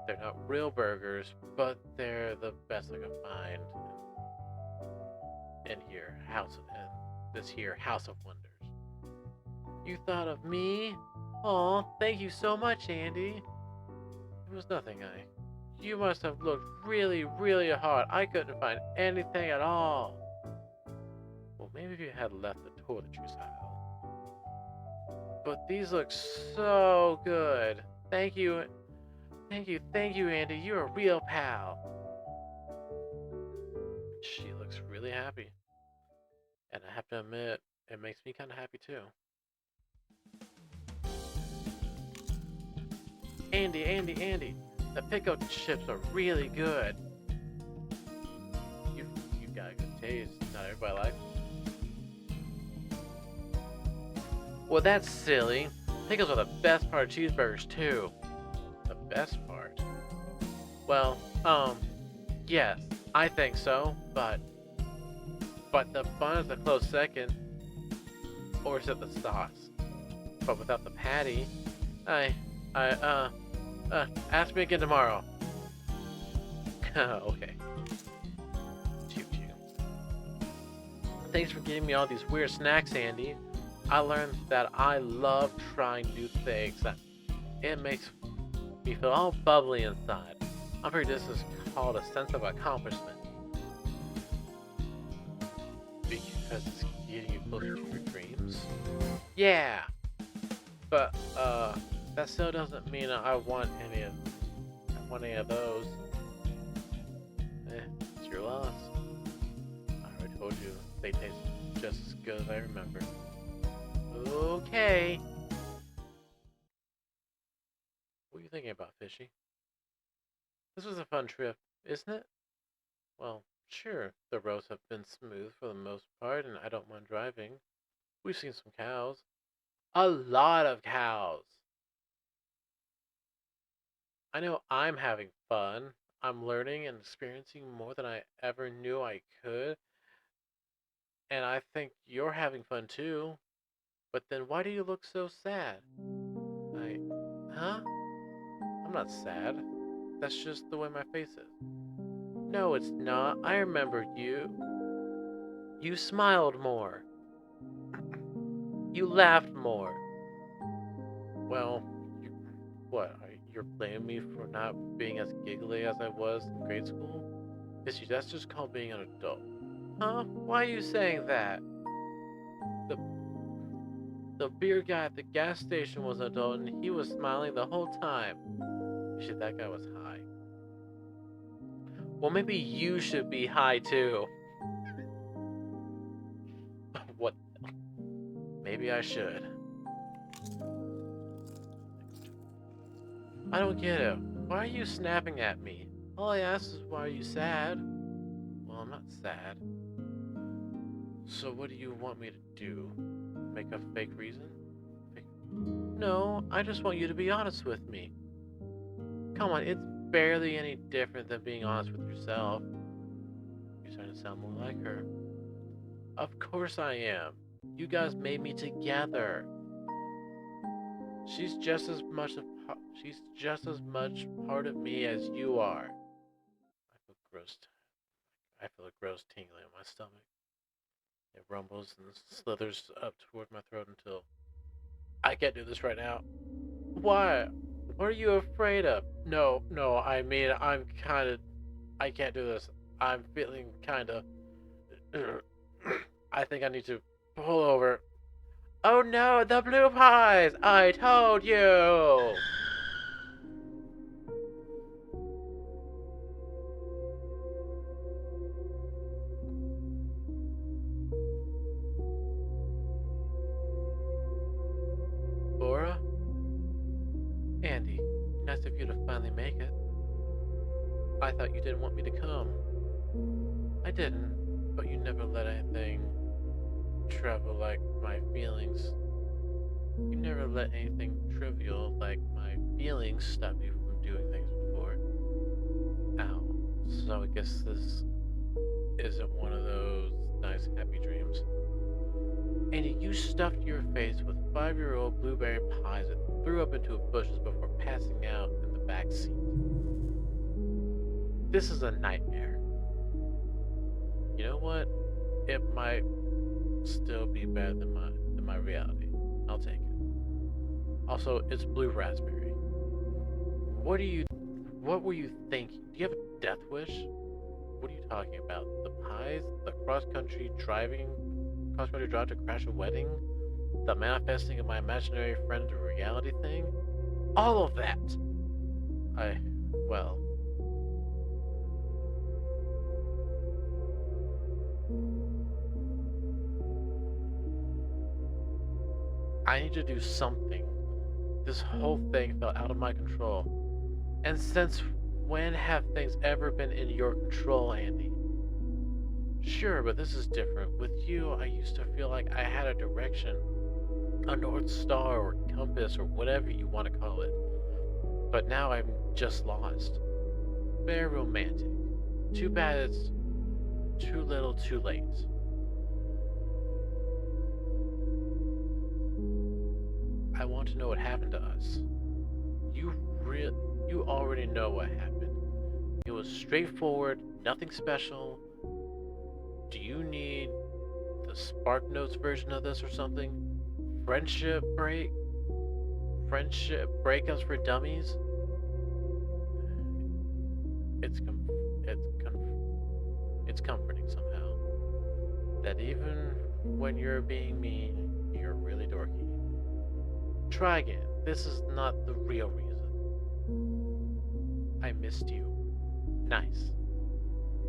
They're not real burgers, but they're the best I can find in this here House of Wonders. You thought of me? Aw, thank you so much, Andy. It was nothing, You must have looked really, really hard. I couldn't find anything at all. Well, maybe if you had left the toiletries aisle. But these look so good. Thank you, Andy. You're a real pal. She looks really happy. And I have to admit, it makes me kind of happy too. Andy. The pickle chips are really good. You've got a good taste. Not everybody likes them. Well, that's silly. Pickles are the best part of cheeseburgers too. The best part? Well, yes, I think so, but the bun is a close second. Or is it the sauce? But without the patty, ask me again tomorrow. Okay. Choo. Thanks for giving me all these weird snacks, Andy. I learned that I love trying new things. That it makes me feel all bubbly inside. I'm pretty this is called a sense of accomplishment. Because it's getting you closer to your dreams. Yeah, but that still doesn't mean I want any of those. It's your loss. I already told you they taste just as good as I remember. Okay. What are you thinking about, Fishy? This was a fun trip, isn't it? Well, sure, the roads have been smooth for the most part, and I don't mind driving. We've seen some cows. A lot of cows. I know I'm having fun. I'm learning and experiencing more than I ever knew I could, and I think you're having fun too. But then why do you look so sad? I. Huh? I'm not sad. That's just the way my face is. No, it's not. I remember you. You smiled more. You laughed more. Well, you, what? You're blaming me for not being as giggly as I was in grade school? That's just called being an adult. Huh? Why are you saying that? The the beer guy at the gas station was an adult and he was smiling the whole time. That guy was high. Well, maybe you should be high too. What? Maybe I should. I don't get it. Why are you snapping at me? All I asked is why are you sad? Well, I'm not sad. So what do you want me to do? Make a fake reason? Fake... No, I just want you to be honest with me. Come on, it's barely any different than being honest with yourself. You're starting to sound more like her. Of course I am. You guys made me together. She's just as much she's just as much part of me as you are. I feel gross. I feel a gross tingling in my stomach. It rumbles and slithers up toward my throat until I can't do this right now. Why? What are you afraid of? No, no, I mean, I can't do this. I'm feeling kinda. I think I need to pull over. Oh no, the blue pies! I told you! Bora? Andy, nice of you to finally make it. I thought you didn't want me to come. I didn't, but you never let anything travel like my feelings. You never let anything trivial like my feelings stop you from doing things before. Ow. So I guess this isn't one of those nice happy dreams. And you stuffed your face with 5-year-old blueberry pies and threw up into bushes before passing out in the back seat. This is a nightmare. You know what? It might still be better than my reality. I'll take it. Also, it's blue raspberry. What are you what were you thinking? Do you have a death wish? What are you talking about? The pies? The cross country drive to crash a wedding? The manifesting of my imaginary friend to reality thing? All of that. I well, I need to do something. This whole thing felt out of my control. And since when have things ever been in your control, Andy? Sure, but this is different. With you, I used to feel like I had a direction, a North Star or compass or whatever you want to call it. But now I'm just lost. Very romantic. Too bad it's too little too late. I want to know what happened to us. You you already know what happened. It was straightforward, nothing special. Do you need the Spark Notes version of this or something? Friendship break? Friendship breakups for dummies? It's com- it's it's comforting somehow that even when you're being mean, you're really dorky. try again. This is not the real reason. I missed you. Nice.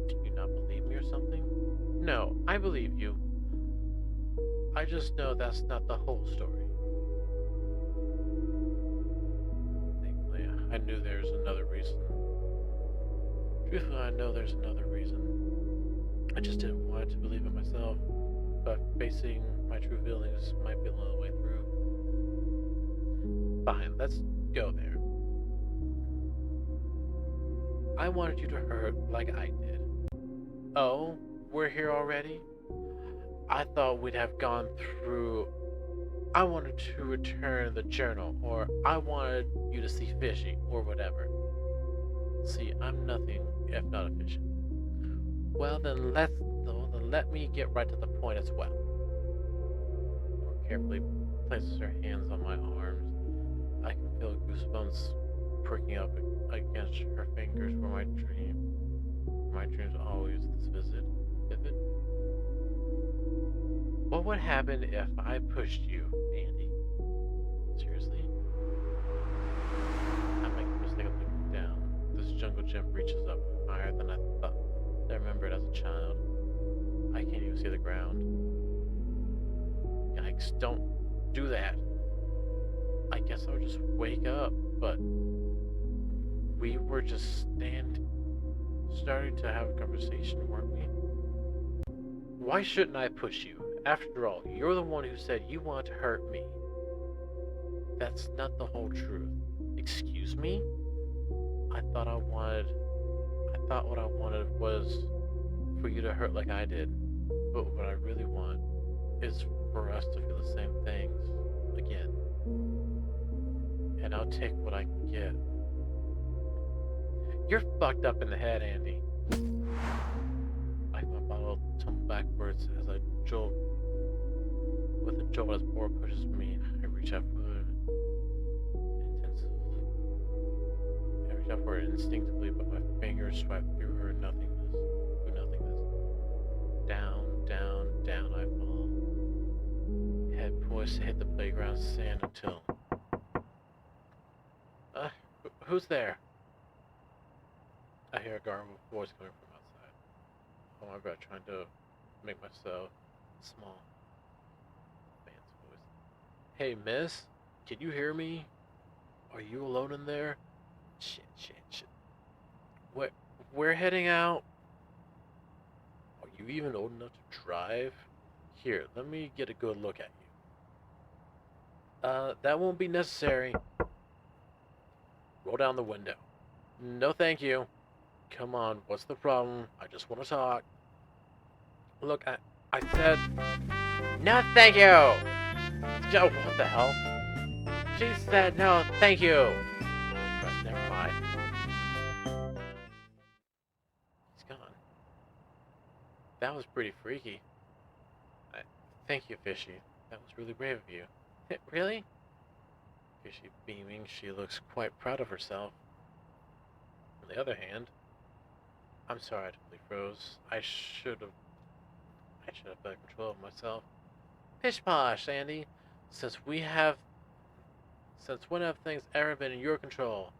Do you not believe me or something? No, I believe you. I just know that's not the whole story. Thankfully, I knew there was another reason. Truthfully, I know there's another reason. I just didn't want to believe it myself, but facing my true feelings might be the only way through. Fine, let's go there. I wanted you to hurt like I did. Oh, we're here already? I thought we'd have gone through. I wanted to return the journal, or I wanted you to see Fishy, or whatever. See, I'm nothing if not efficient. Well, then let me get right to the point as well. More carefully places her hands on my arms. I can feel goosebumps pricking up against her fingers for my dream. My dreams are always this vivid. What would happen if I pushed you, Andy? Seriously? I make the mistake of looking down. This jungle gym reaches up higher than I thought. I remembered as a child. I can't even see the ground. Yikes, don't do that. I guess I'll just wake up, but we were just starting to have a conversation, weren't we? Why shouldn't I push you? After all, you're the one who said you want to hurt me. That's not the whole truth. Excuse me? I thought what I wanted was for you to hurt like I did. But what I really want is for us to feel the same things again. And I'll take what I can get. You're fucked up in the head, Andy. My bottle tumbled backwards as I jolt. With a jolt as Bora pushes me, I reach out for it instinctively, but my fingers swipe through her nothingness. Down, down, down I fall. Head poised to hit the playground sand until... who's there? I hear a garbled voice coming from outside. Oh my god, trying to make myself small. Man's voice. Hey, miss? Can you hear me? Are you alone in there? Shit. We're heading out. Are you even old enough to drive? Here, let me get a good look at you. That won't be necessary. Roll down the window. No, thank you. Come on, what's the problem? I just want to talk. Look, I said... No, thank you! Joe, what the hell? She said no, thank you! Never mind. He's gone. That was pretty freaky. Thank you, Fishy. That was really brave of you. Really? Fishy beaming, she looks quite proud of herself. On the other hand, I'm sorry I totally froze. I should have better control of myself. Pish posh, Andy. Since when have things ever been in your control?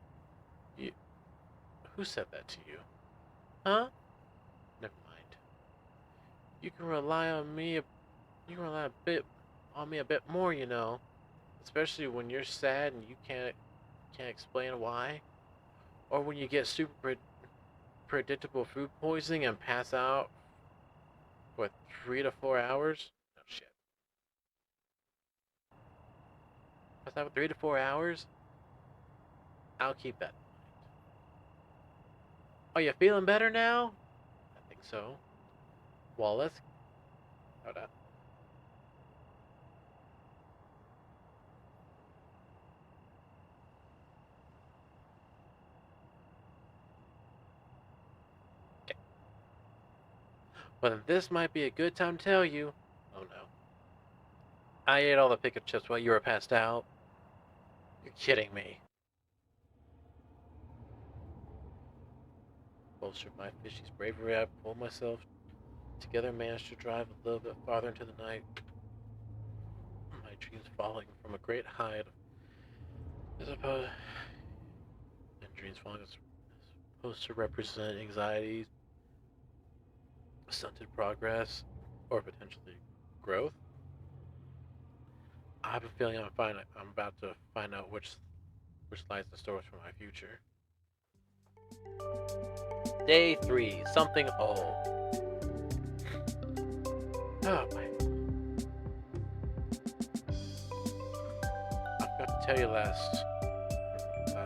Who said that to you? Huh? Never mind. You can rely on me. You can rely on me a bit more, you know. Especially when you're sad and you can't explain why, or when you get super predictable food poisoning and pass out for 3 to 4 hours. No shit. Pass out for 3 to 4 hours. I'll keep that in mind. Are you feeling better now? I think so. Well, let's... Hold on. Okay. Well, then this might be a good time to tell you. Oh no. I ate all the pickle chips while you were passed out. You're kidding me. Bolstered by Fishy's bravery, I pulled myself together and managed to drive a little bit farther into the night. My dreams falling from a great height As opposed, and dreams falling is supposed to represent anxiety, stunted progress, or potentially growth. I have a feeling I'm about to find out which lies in store for my future. Day 3, something old. Oh my! I forgot to tell you last. I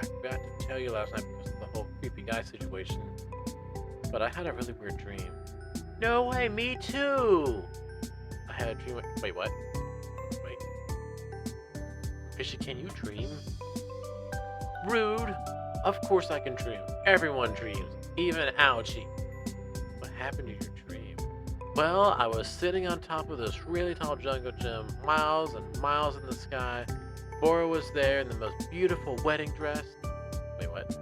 forgot to tell you last night because of the whole creepy guy situation. But I had a really weird dream. No way, me too. I had a dream. Wait, what? Wait, Fishy, can you dream? Rude. Of course I can dream. Everyone dreams, even Ouchie. What happened to your dream? Well, I was sitting on top of this really tall jungle gym, miles and miles in the sky. Bora was there in the most beautiful wedding dress. Wait, what?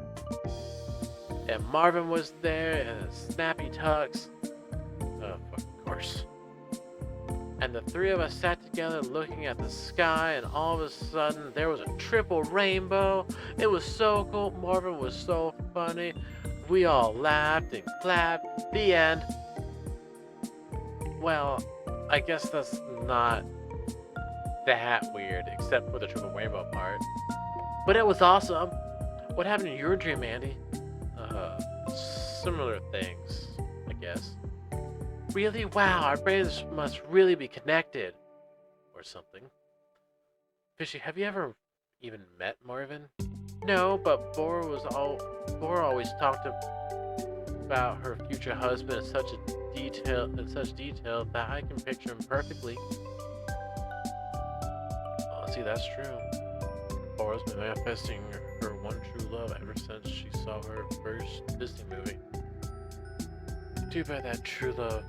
And Marvin was there in a snappy tux. Oh, of course. And the three of us sat together looking at the sky, and all of a sudden there was a triple rainbow. It was so cool. Marvin was so funny. We all laughed and clapped. The end. Well, I guess that's not that weird, except for the triple rainbow part. But it was awesome. What happened in your dream, Andy? Similar things, I guess. Really? Wow, our brains must really be connected. Or something. Fishy, have you ever even met Marvin? No, but Bora always talked about her future husband in such detail that I can picture him perfectly. Oh, see, that's true. Bora's been manifesting her one true love ever since she saw her first Disney movie. Too bad that true love.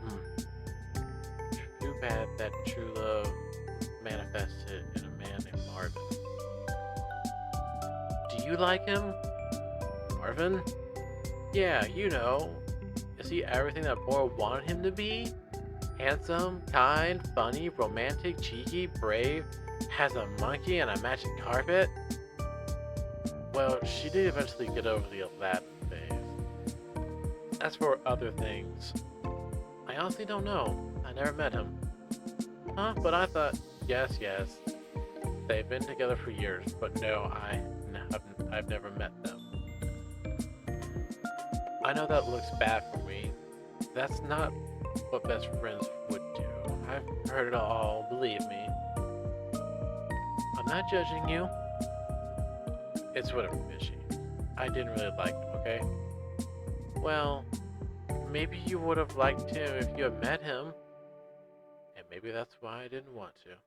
Too bad that true love manifested in a man named Marvin. Do you like him? Marvin? Yeah, you know. Is he everything that Bora wanted him to be? Handsome, kind, funny, romantic, cheeky, brave, has a monkey and a magic carpet? Well, she did eventually get over the Aladdin phase. As for other things, I honestly don't know. I never met him. Huh? But I thought, yes. They've been together for years, but no, I've never met them. I know that looks bad for me. That's not what best friends would do. I've heard it all, believe me. I'm not judging you. It's whatever, Fishy. I didn't really like him, okay? Well, maybe you would have liked him if you had met him. And maybe that's why I didn't want to.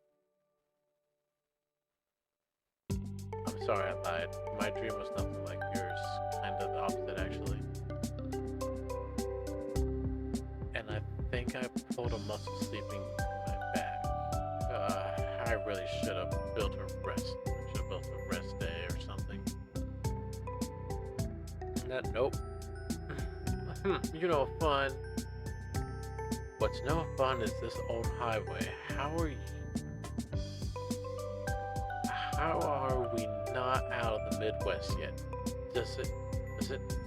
I'm sorry I lied. My dream was nothing like yours. Kind of the opposite, actually. And I think I pulled a muscle sleeping in my back. I really should have built a rest day or something. Nope. You know, fun. What's no fun is this old highway. How are we not out of the Midwest yet? Does it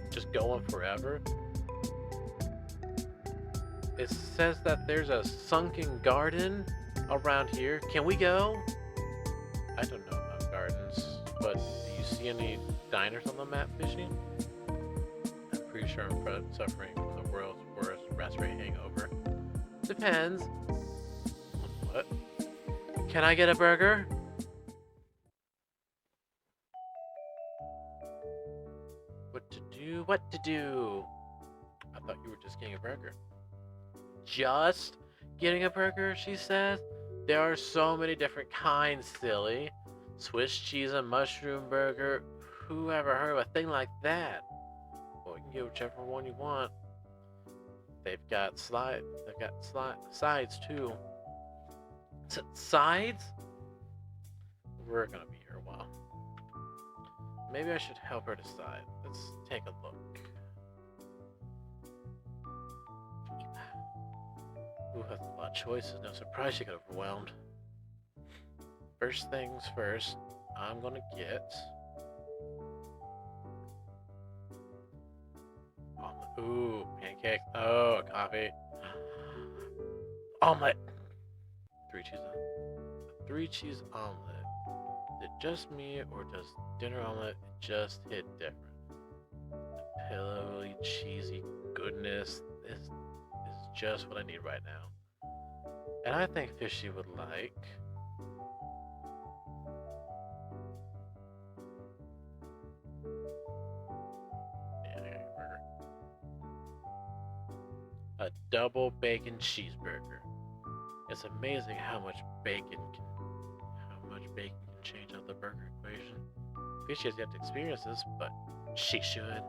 just go on forever? It says that there's a sunken garden around here. Can we go? I don't know about gardens, but do you see any diners on the map, Fishy? I'm pretty sure I'm suffering from the world's worst raspberry hangover. Depends. What? Can I get a burger? What to do? I thought you were just getting a burger. Just getting a burger, she says? There are so many different kinds, silly. Swiss cheese and mushroom burger. Who ever heard of a thing like that? Well, you can get whichever one you want. They've got sides too. Sides? We're gonna be here a while. Maybe I should help her decide. Let's take a look. Ooh, that's a lot of choices. No surprise she got overwhelmed. First things first, I'm gonna get omelet. Ooh, pancakes. Oh, coffee. Omelet. Three cheese omelet. Is it just me, or does dinner omelet just hit different? Pillowy, cheesy goodness. This is just what I need right now. And I think Fishy would like a double bacon cheeseburger. It's amazing how much bacon can change out the burger equation. Fishy has yet to experience this, but she should.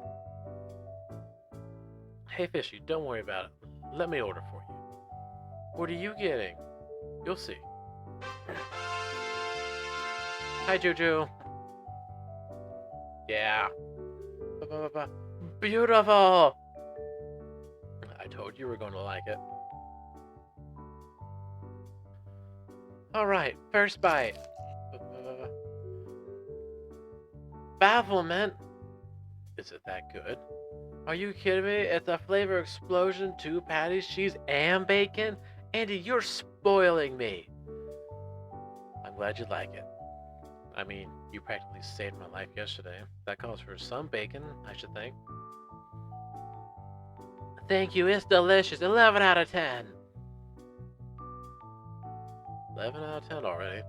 Hey Fishy, don't worry about it. Let me order for you. What are you getting? You'll see. Hi Juju. Yeah. Beautiful! I told you we were going to like it. Alright, first bite. Bafflement. Is it that good? Are you kidding me? It's a flavor explosion, 2 patties, cheese, and bacon? Andy, you're spoiling me. I'm glad you like it. I mean, you practically saved my life yesterday. That calls for some bacon, I should think. Thank you, it's delicious. 11 out of 10. 11 out of 10 already.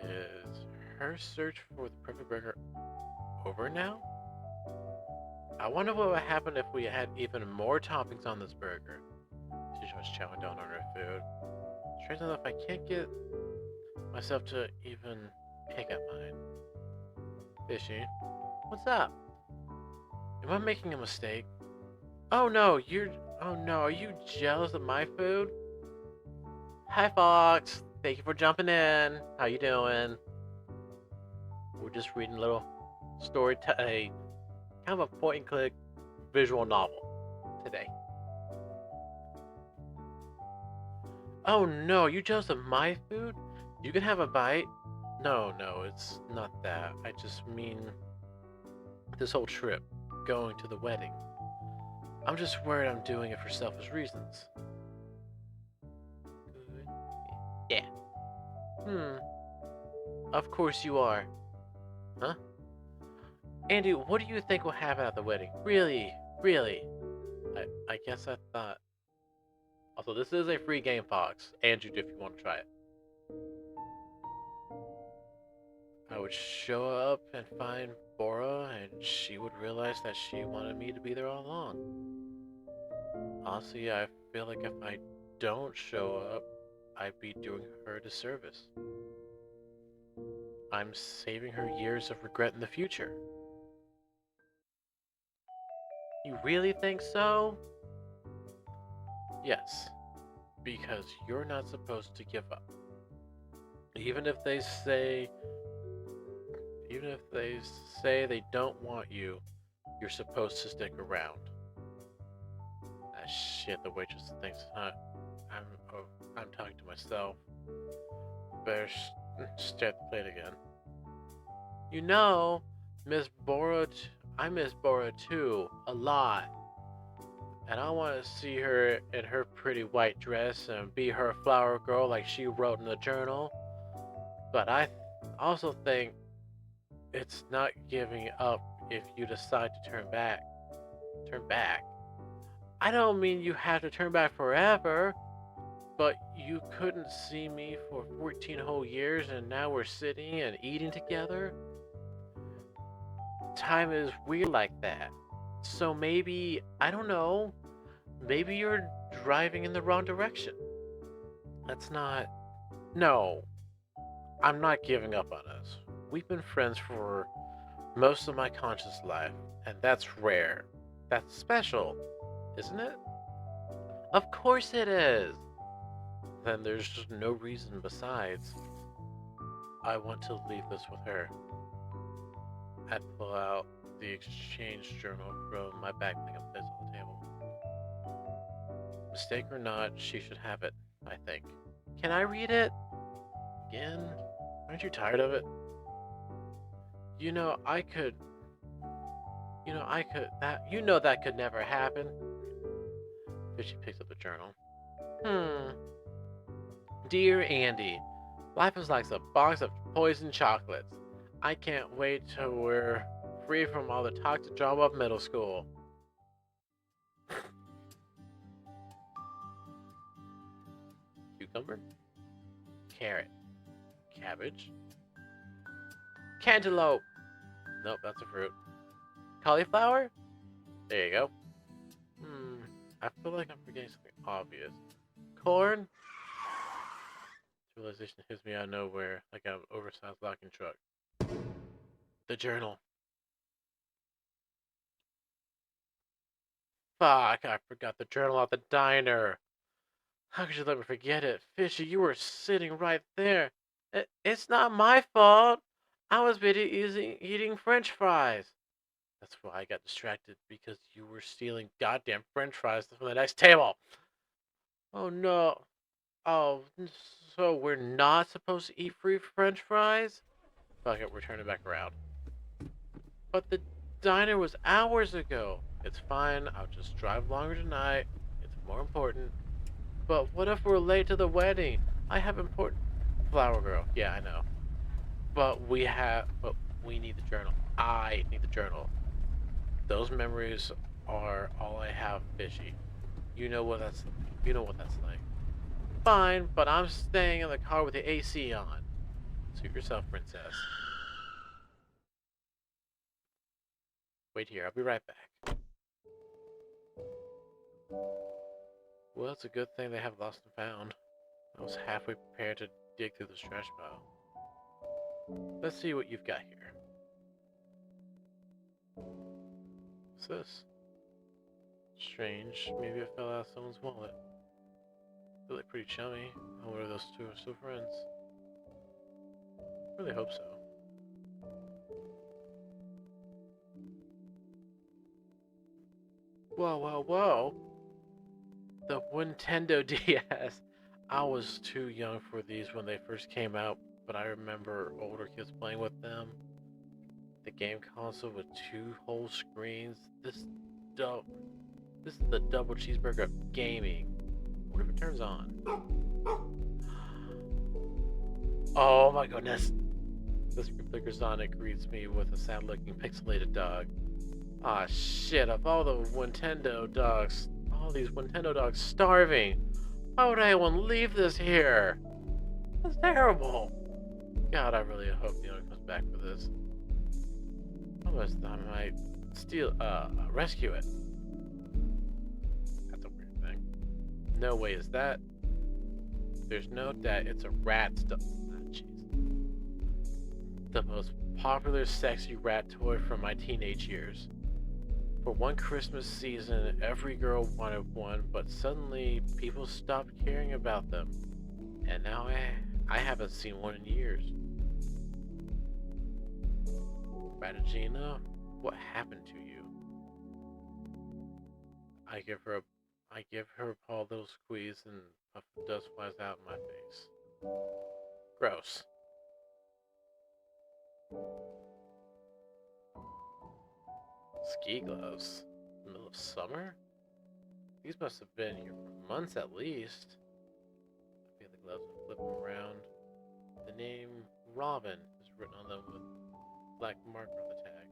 Is her search for the perfect burger over now? I wonder what would happen if we had even more toppings on this burger. She's just chowing down on her food. Strange enough, I can't get myself to even pick up mine. Fishy, what's up? Am I making a mistake? Oh no, are you jealous of my food? Hi Fox, thank you for jumping in. How you doing? We're just reading a little story, a kind of a point and click visual novel today. Oh no, you jealous of my food? You can have a bite. No, it's not that. I just mean this whole trip, going to the wedding. I'm just worried I'm doing it for selfish reasons. Good. Yeah. Of course you are. Huh? Andy, what do you think will happen at the wedding? Really? I guess I thought. Also, this is a free game, Fox. Andrew, if you want to try it. I would show up and find Bora, and she would realize that she wanted me to be there all along. Honestly, I feel like if I don't show up, I'd be doing her a disservice. I'm saving her years of regret in the future. You really think so? Yes, because you're not supposed to give up. Even if they say they don't want you, you're supposed to stick around. Ah shit, the waitress thinks I'm talking to myself. Better start the plate again. You know, I miss Bora too, a lot. And I want to see her in her pretty white dress and be her flower girl like she wrote in the journal. But I also think it's not giving up if you decide to turn back. Turn back? I don't mean you have to turn back forever, but you couldn't see me for 14 whole years and now we're sitting and eating together? Time is weird like that. So maybe, I don't know, maybe you're driving in the wrong direction. That's not. No, I'm not giving up on us. We've been friends for most of my conscious life, and that's rare. That's special, isn't it? Of course it is. Then there's just no reason besides. I want to leave this with her. I pull out the exchange journal from my backpack and place it on the table. Mistake or not, she should have it, I think. Can I read it? Again? Aren't you tired of it? You know, I could. That could never happen. Fishy picks up the journal. Hmm. Dear Andy, life is like a box of poison chocolates. I can't wait till we're free from all the toxic drama of middle school. Cucumber, carrot, cabbage, cantaloupe. Nope, that's a fruit. Cauliflower? There you go. Hmm, I feel like I'm forgetting something obvious. Corn? Realization hits me out of nowhere, like an oversized locking truck. The journal. Fuck, I forgot the journal at the diner. How could you let me forget it? Fishy, you were sitting right there. It's not my fault. I was busy eating french fries. That's why I got distracted, because you were stealing goddamn french fries from the next table. Oh no. Oh, so we're not supposed to eat free french fries? Fuck it, we're turning back around. But the diner was hours ago. It's fine, I'll just drive longer tonight. It's more important. But what if we're late to the wedding? I have important... Flower girl, yeah, I know. But we need the journal. I need the journal. Those memories are all I have, Fishy. You know what that's... You know what that's like. Fine, but I'm staying in the car with the AC on. Suit yourself, princess. Wait here, I'll be right back. Well, it's a good thing they have lost and found. I was halfway prepared to dig through this trash pile. Let's see what you've got here. What's this? Strange. Maybe it fell out of someone's wallet. They look pretty chummy. I wonder if those two are still friends. I really hope so. Whoa, whoa, whoa! The Nintendo DS. I was too young for these when they first came out, but I remember older kids playing with them. The game console with two whole screens. This is the double cheeseburger of gaming. What if it turns on? Oh my goodness! The screen flickers on and greets me with a sad-looking pixelated dog. Ah shit! Of all the Nintendo dogs, all these Nintendo dogs starving. Why would anyone leave this here? That's terrible. God, I really hope the owner comes back for this. Otherwise, I might rescue it. That's a weird thing. No way is that. There's no doubt it's a rat stuff. Ah, jeez. The most popular sexy rat toy from my teenage years. For one Christmas season, every girl wanted one, but suddenly people stopped caring about them. And now I haven't seen one in years. Ratagina, what happened to you? I give her a paw little squeeze and a puff of dust flies out in my face. Gross. Ski gloves? In the middle of summer? These must have been here for months at least. I feel the gloves and flip them around. The name Robin is written on them with black marker on the tag.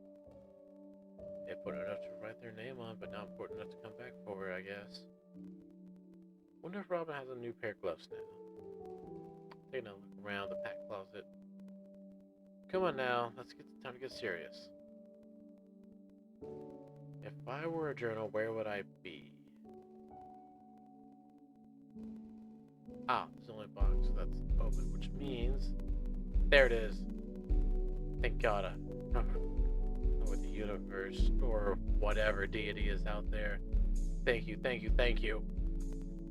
Important enough to write their name on, but not important enough to come back for it, I guess. Wonder if Robin has a new pair of gloves now. Taking a look around the pack closet. Come on now, time to get serious. If I were a journal, where would I be? Ah, there's only a box that's open, which means... There it is. Thank God. With the universe, or whatever deity is out there. Thank you, thank you, thank you.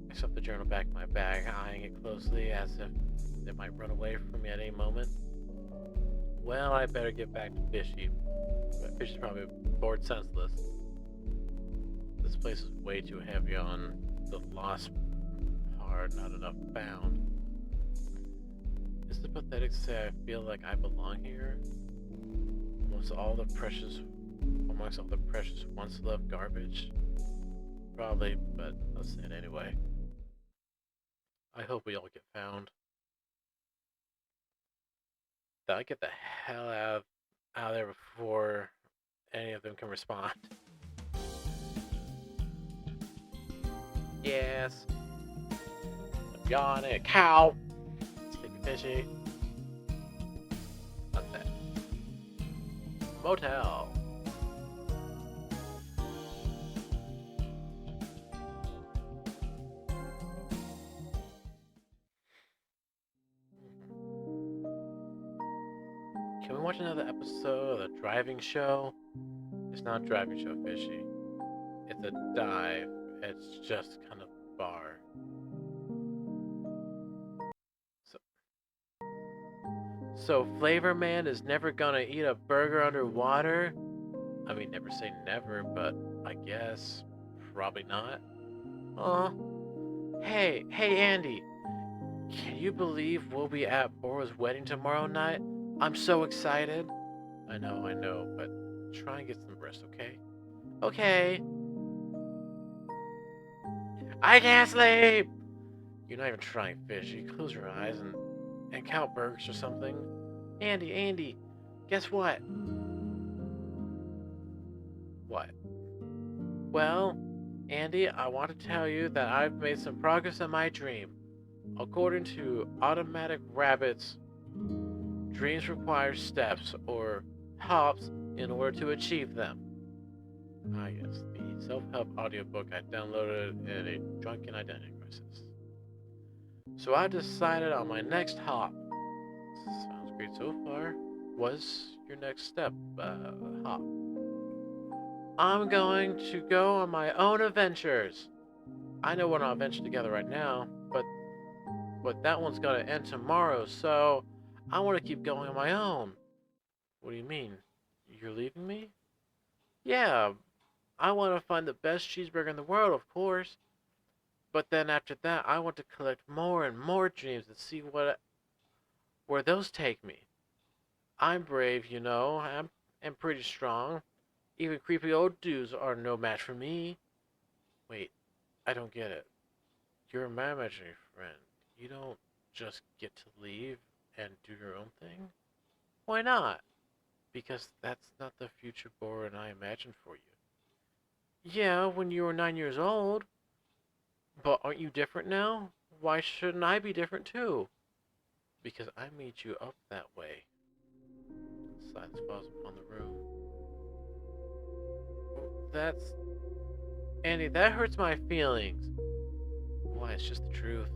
I stuffed the journal back in my bag, eyeing it closely as if it might run away from me at any moment. Well, I better get back to Fishy. Fishy's probably bored senseless. This place is way too heavy on the lost part, not enough found. Is it pathetic to say I feel like I belong here? amongst all the precious once loved garbage? Probably, but I'll say it anyway. I hope we all get found. That I get the hell out of there before any of them can respond. Yes. Yawning, a cow. Sleepy fishy. Not that. Motel. Can we watch another episode of the driving show? It's not a driving show, fishy. It's a dive. It's just kind of bar. So Flavor Man is never gonna eat a burger underwater? I mean, never say never, but I guess probably not. Aw. Hey, Andy. Can you believe we'll be at Bora's wedding tomorrow night? I'm so excited. I know, but try and get some rest, okay? Okay. I can't sleep! You're not even trying, fishy. Close your eyes and count burgers or something. Andy, guess what? What? Well, Andy, I want to tell you that I've made some progress in my dream. According to Automatic Rabbits, dreams require steps or hops in order to achieve them. Ah, yes, the self-help audiobook I downloaded in a drunken identity crisis. So I decided on my next hop. Sounds great so far. What's your next step, hop? I'm going to go on my own adventures. I know we're not adventuring together right now, but that one's gotta end tomorrow, so I want to keep going on my own. What do you mean? You're leaving me? Yeah, I want to find the best cheeseburger in the world, of course. But then after that, I want to collect more and more dreams and see where those take me. I'm brave, you know. I'm pretty strong. Even creepy old dudes are no match for me. Wait, I don't get it. You're my imaginary friend. You don't just get to leave and do your own thing? Why not? Because that's not the future Bora and I imagined for you. Yeah, when you were 9 years old. But aren't you different now? Why shouldn't I be different too? Because I made you up that way. Silence falls upon the room. That's... Andy, that hurts my feelings. Why, it's just the truth.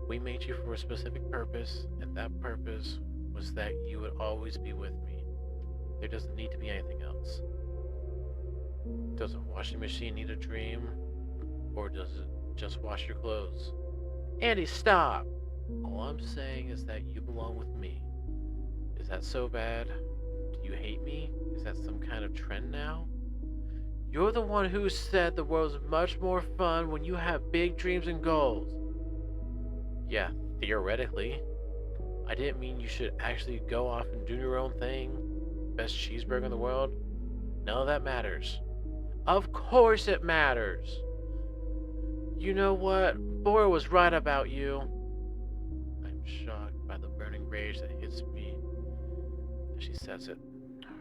We made you for a specific purpose, and that purpose was that you would always be with me. There doesn't need to be anything else. Does a washing machine need a dream? Or does it just wash your clothes? Andy, stop! All I'm saying is that you belong with me. Is that so bad? Do you hate me? Is that some kind of trend now? You're the one who said the world's much more fun when you have big dreams and goals. Yeah, theoretically. I didn't mean you should actually go off and do your own thing. Best cheeseburger in the world? None of that matters. Of course it matters! You know what? Bora was right about you. I'm shocked by the burning rage that hits me as she says it.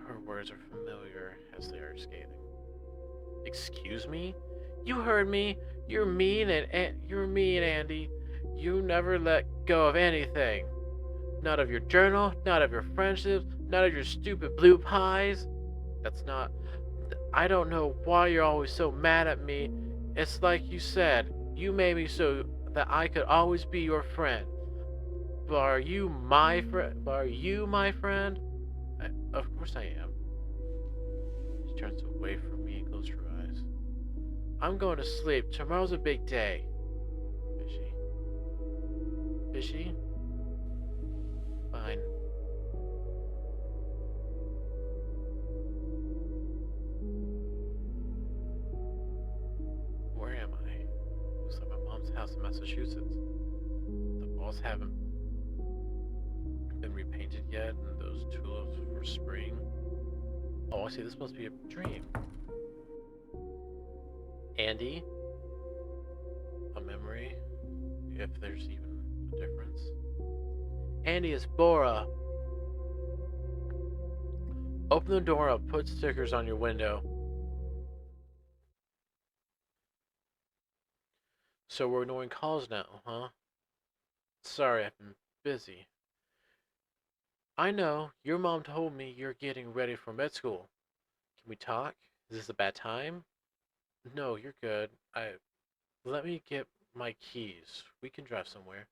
Her words are familiar as they are scathing. Excuse me? You heard me. You're mean, Andy. You never let go of anything. Not of your journal, not of your friendships, not of your stupid blue pies. That's not... I don't know why you're always so mad at me. It's like you said, you made me so that I could always be your friend. But are you my friend? Of course I am. She turns away from me and closes her eyes. I'm going to sleep. Tomorrow's a big day. Fishy? Fishy? Fine. Where am I? Looks like my mom's house in Massachusetts. The walls haven't been repainted yet, and those tulips for spring Oh, I see. This must be a dream. Andy, a memory, if there's even a difference. Andy, it's Bora. Open the door up, put stickers on your window. So we're ignoring calls now, huh? Sorry, I've been busy. I know, your mom told me you're getting ready for med school. Can we talk? Is this a bad time? No, you're good. Let me get my keys. We can drive somewhere.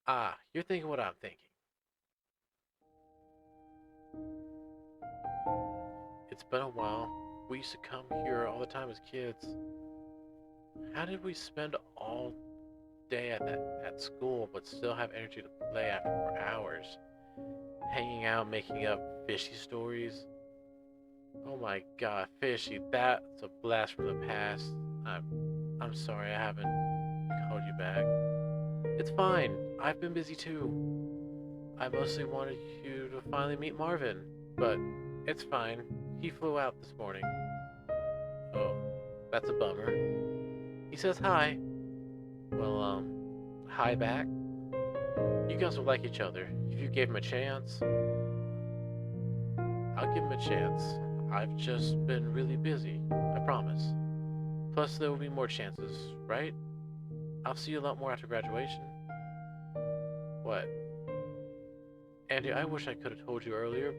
Ah, you're thinking what I'm thinking. It's been a while. We used to come here all the time as kids. How did we spend all day at school but still have energy to play after for hours? Hanging out, making up fishy stories. Oh my god, fishy, that's a blast from the past. I'm, I'm sorry I haven't called you back. It's fine, I've been busy too. I mostly wanted you to finally meet Marvin, but it's fine. He flew out this morning. Oh, that's a bummer. He says hi. Well, hi back. You guys will like each other if you gave him a chance. I'll give him a chance. I've just been really busy, I promise. Plus, there will be more chances, right? I'll see you a lot more after graduation. What? Andy, I wish I could have told you earlier,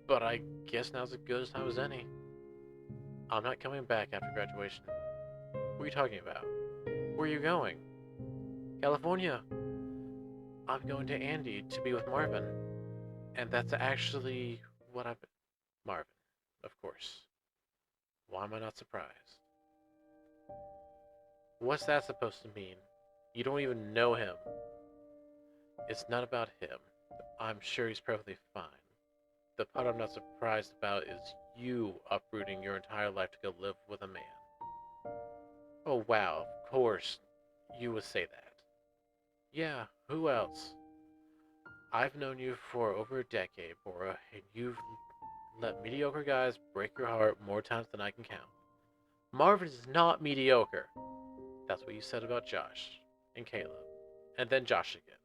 but I guess now's as good a time as any. I'm not coming back after graduation. What are you talking about? Where are you going? California. I'm going to Andy to be with Marvin. And that's actually what I've been. Marvin, of course. Why am I not surprised? What's that supposed to mean? You don't even know him. It's not about him. I'm sure he's perfectly fine. The part I'm not surprised about is you uprooting your entire life to go live with a man. Oh wow, of course you would say that. Yeah, who else? I've known you for over a decade, Bora, and you've let mediocre guys break your heart more times than I can count. Marvin is not mediocre. That's what you said about Josh and Caleb, and then Josh again.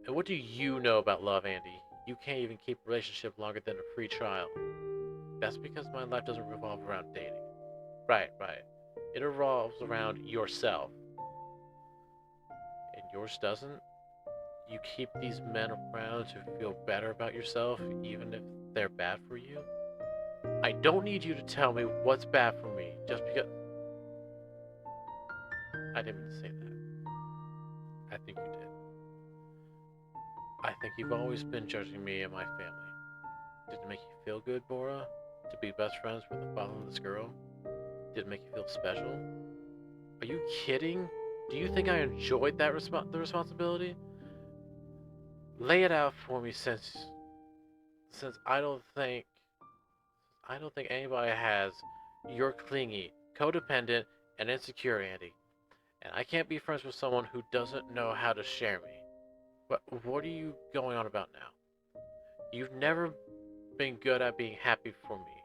And what do you know about love, Andy? You can't even keep a relationship longer than a free trial. That's because my life doesn't revolve around dating. Right, right. It revolves around yourself. And yours doesn't? You keep these men around to feel better about yourself, even if they're bad for you? I don't need you to tell me what's bad for me just because. I didn't mean to say that. I think you did. I think you've always been judging me and my family. Did it make you feel good, Bora? To be best friends with the father of this girl? Did it make you feel special? Are you kidding? Do you think I enjoyed the responsibility? Lay it out for me since I don't think anybody has. You're clingy, codependent, and insecure, Andy. And I can't be friends with someone who doesn't know how to share me. What are you going on about now? You've never been good at being happy for me.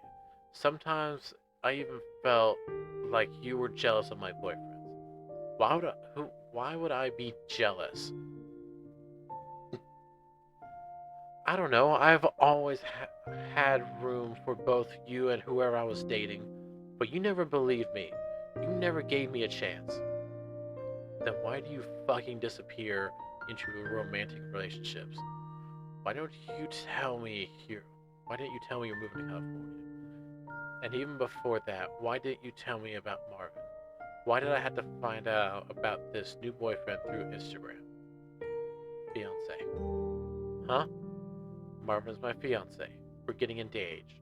Sometimes I even felt like you were jealous of my boyfriends. Why would I be jealous? I don't know. I've always had room for both you and whoever I was dating, but you never believed me. You never gave me a chance. Then why do you fucking disappear into romantic relationships? Why don't you tell me here? Why didn't you tell me you're moving to California? And even before that, why didn't you tell me about Marvin? Why did I have to find out about this new boyfriend through Instagram? Fiance. Huh? Marvin's my fiance. We're getting engaged.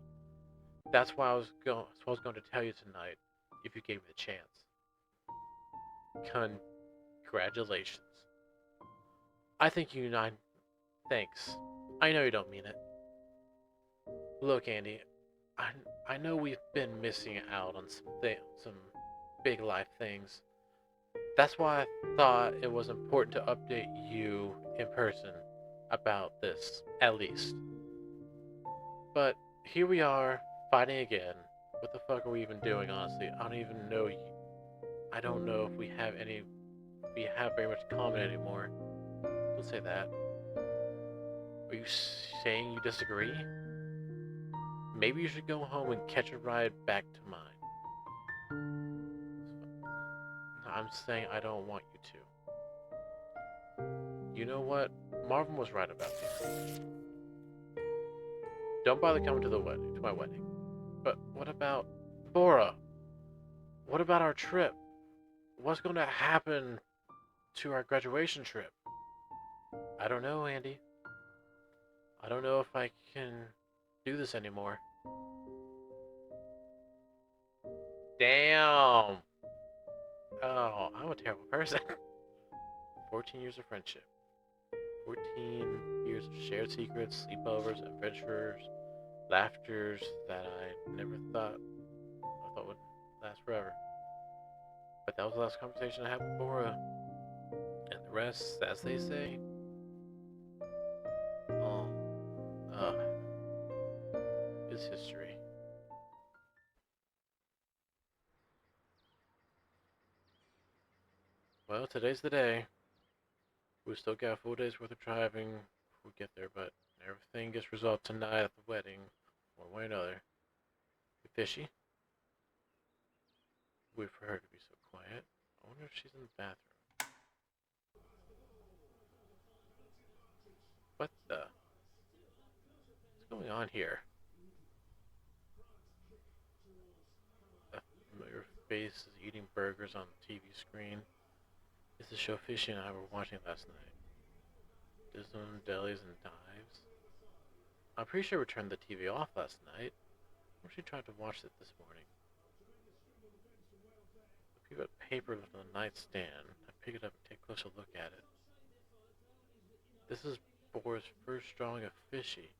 That's what I was going to tell you tonight if you gave me the chance. Congratulations. I think you nine. Thanks. I know you don't mean it. Look, Andy, I I know we've been missing out on some big life things. That's why I thought it was important to update you in person about this, at least. But here we are, fighting again. What the fuck are we even doing, honestly? I don't even know. I don't know if we have any. We have very much in common anymore. Don't say that. Are you saying you disagree? Maybe you should go home and catch a ride back to mine. I'm saying I don't want you to. You know what? Marvin was right about you. Don't bother coming to my wedding. But what about Bora? What about our trip? What's going to happen to our graduation trip? I don't know, Andy. I don't know if I can do this anymore. Damn. Oh, I'm a terrible person. 14 years of friendship. 14 years of shared secrets, sleepovers, adventures, laughters that I never thought would last forever. But that was the last conversation I had with Bora. And the rest, as they say, uh, is history. Well, today's the day. We still got a full day's worth of driving before we get there, but everything gets resolved tonight at the wedding, one way or another. You fishy? Wait for her to be so quiet. I wonder if she's in the bathroom. What the? What's going on here? A familiar face is eating burgers on the TV screen. It's the show Fishy and I were watching last night. Disneyland delis and dives. I'm pretty sure we turned the TV off last night. Or she tried to watch it this morning. A piece of paper left on the nightstand. I pick it up and take a closer look at it. This is Bora's first drawing of Fishy.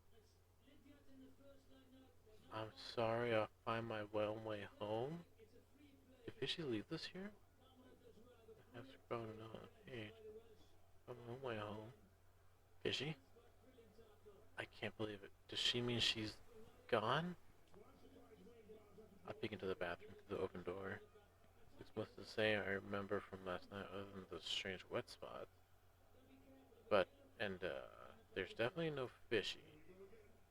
I'm sorry, I'll find my own way home. Did Fishy leave this here? I have scrolled on the page. Find my own way home. Fishy? I can't believe it. Does she mean she's gone? I peek into the bathroom through the open door. It's much the same I remember from last night other than the strange wet spots. But, there's definitely no Fishy.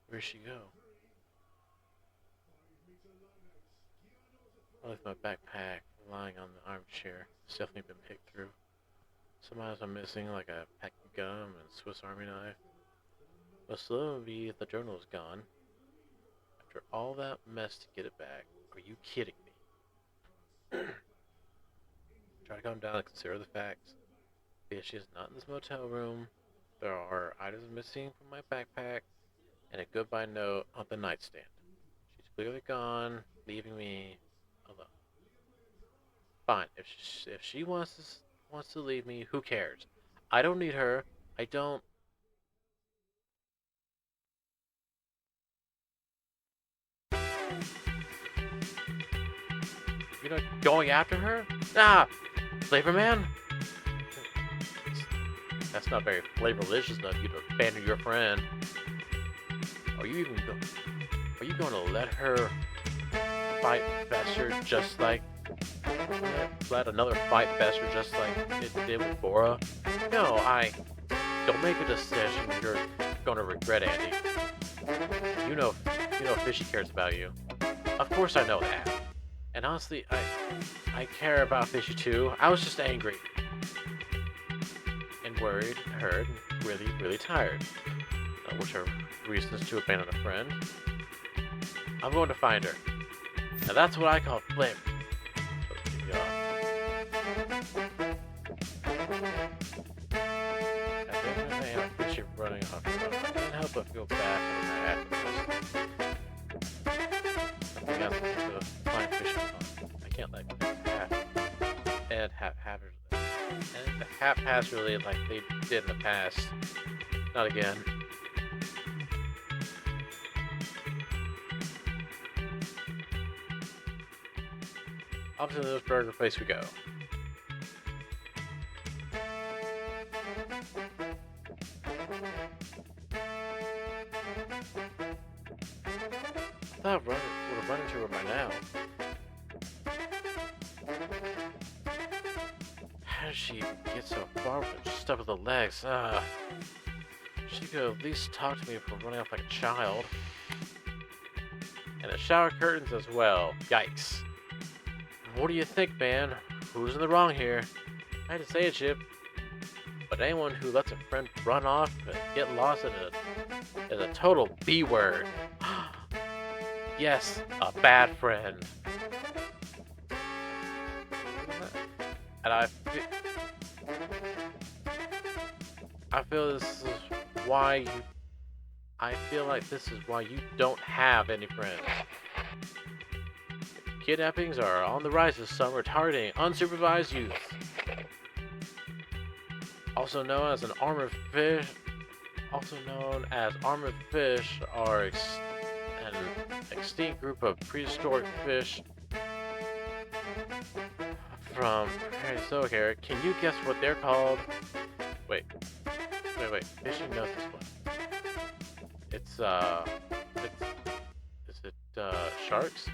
Where'd she go? I left my backpack lying on the armchair. It's definitely been picked through. Some items are missing, like a pack of gum and Swiss Army knife. But slowly, the journal is gone. After all that mess to get it back, are you kidding me? Try to calm down and consider the facts. Fishy is not in this motel room. There are items missing from my backpack and a goodbye note on the nightstand. She's clearly gone, leaving me alone. Fine, if she wants to leave me, who cares? I don't need her. I don't. You're not going after her? Ah, flavor man. That's not very flavorlicious of you to abandon your friend. Are you going to let her fight Fester just like let another fight Fester just like it did with Bora? No, don't make a decision you're gonna regret, Andy. You know Fishy cares about you. Of course I know that. And honestly, I care about Fishy too. I was just angry. And worried, hurt, and really, really tired. Which are reasons to abandon a friend. I'm going to find her. Now that's what I call flip. I think you're running off. I can't help but feel bad for something else to find fishing fun. I can't let and haphazardly like they did in the past. Not again. Off to this burger place we go. thought I would have run into her by now. How did she get so far with just up with the legs? She could at least talk to me before running off like a child. And the shower curtains as well. Yikes. What do you think, man? Who's in the wrong here? I hate to say it, Chip, but anyone who lets a friend run off and get lost is a total B word. Yes, a bad friend. And I feel this is why you. I feel like this is why you don't have any friends. Kidnappings are on the rise this summer, targeting unsupervised youth. Also known as armored fish, are an extinct group of prehistoric fish from Prehistoric era. Can you guess what they're called? Wait. Fishing knows this one. Is it sharks?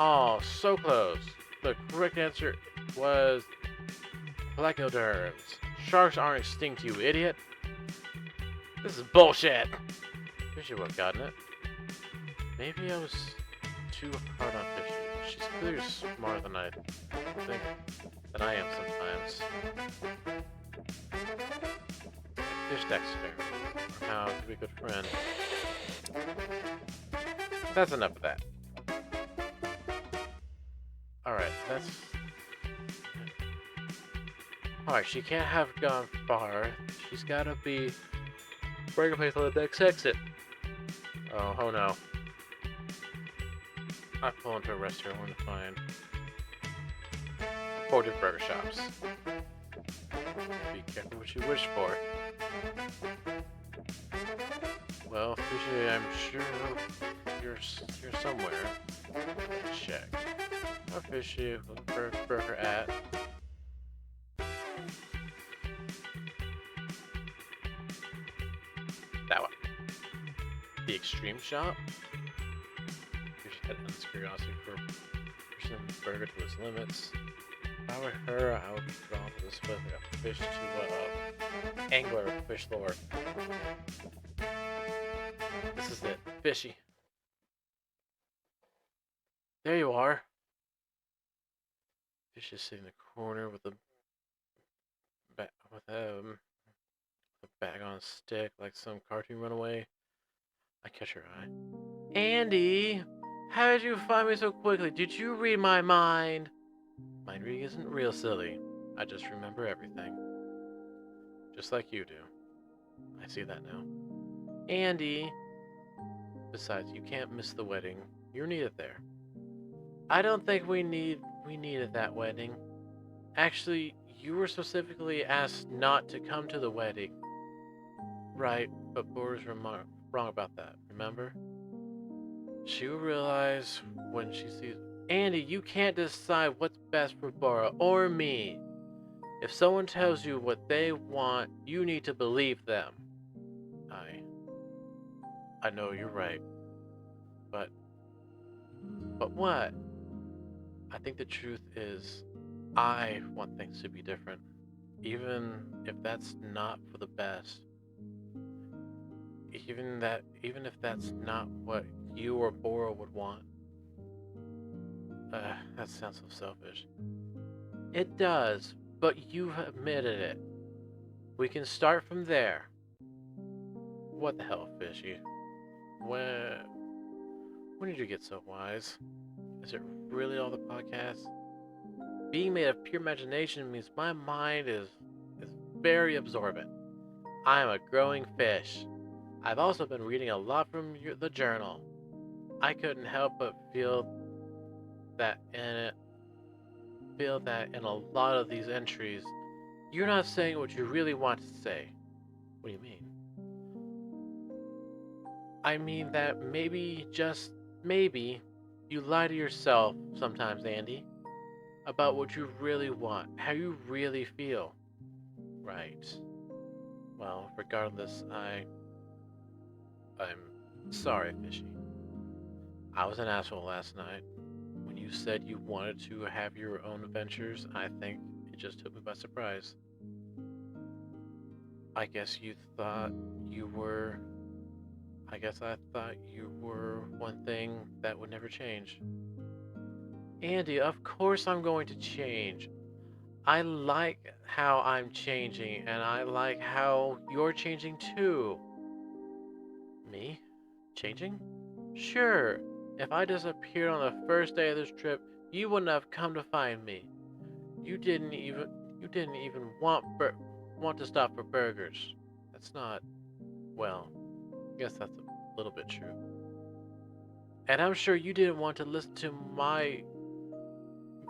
Oh, so close. The correct answer was placoderms. Sharks aren't extinct, you idiot. This is bullshit. Fishy would have gotten it. Maybe I was too hard on Fishy. She's clearly smarter than I think than I am sometimes. Fish Dexter. How to be a good friend. That's enough of that. Alright, that's... Alright, she can't have gone far. She's gotta be... Burger place on the next exit. Oh no. I pull into a restaurant to find 4 different burger shops. Be careful what you wish for. Well, Fishy, I'm sure you're somewhere. Let's check. Oh, Fishy, burger at. That one. The Extreme Shop. Fishy had endless curiosity for pushing the burger to its limits. If I were her, I would be drawn to this with a fish to angler fish lore. This is it, Fishy. There you are. Fish is sitting in the corner with a bag on a stick like some cartoon runaway. I catch her eye. Andy, how did you find me so quickly? Did you read my mind? Mind reading isn't real, silly. I just remember everything. Just like you do. I see that now. Andy. Besides, you can't miss the wedding. You're needed there. I don't think we needed that wedding. Actually, you were specifically asked not to come to the wedding. Right, but Bora's wrong about that, remember? She will realize when she sees... Andy, you can't decide what's best for Bora or me. If someone tells you what they want, you need to believe them. I know you're right. But what? I think the truth is, I want things to be different. Even if that's not for the best. Even if that's not what you or Bora would want. That sounds so selfish. It does, but you've admitted it. We can start from there. What the hell, Fishy? When did you get so wise? Is it really all the podcasts? Being made of pure imagination means my mind is very absorbent. I am a growing fish. I've also been reading a lot from the journal. I couldn't help but feel that in a lot of these entries, you're not saying what you really want to say. What do you mean? I mean that maybe, just maybe, you lie to yourself sometimes, Andy, about what you really want, how you really feel. Right. Well, regardless, I'm sorry, Fishy. I was an asshole last night. When you said you wanted to have your own adventures, I think it just took me by surprise. I guess you thought you were. I guess I thought you were one thing that would never change. Andy, of course I'm going to change. I like how I'm changing, and I like how you're changing too. Me? Changing? Sure. If I disappeared on the first day of this trip, you wouldn't have come to find me. You didn't even you didn't even want to stop for burgers. That's not well, I guess that's a little bit true. And I'm sure you didn't want to listen to my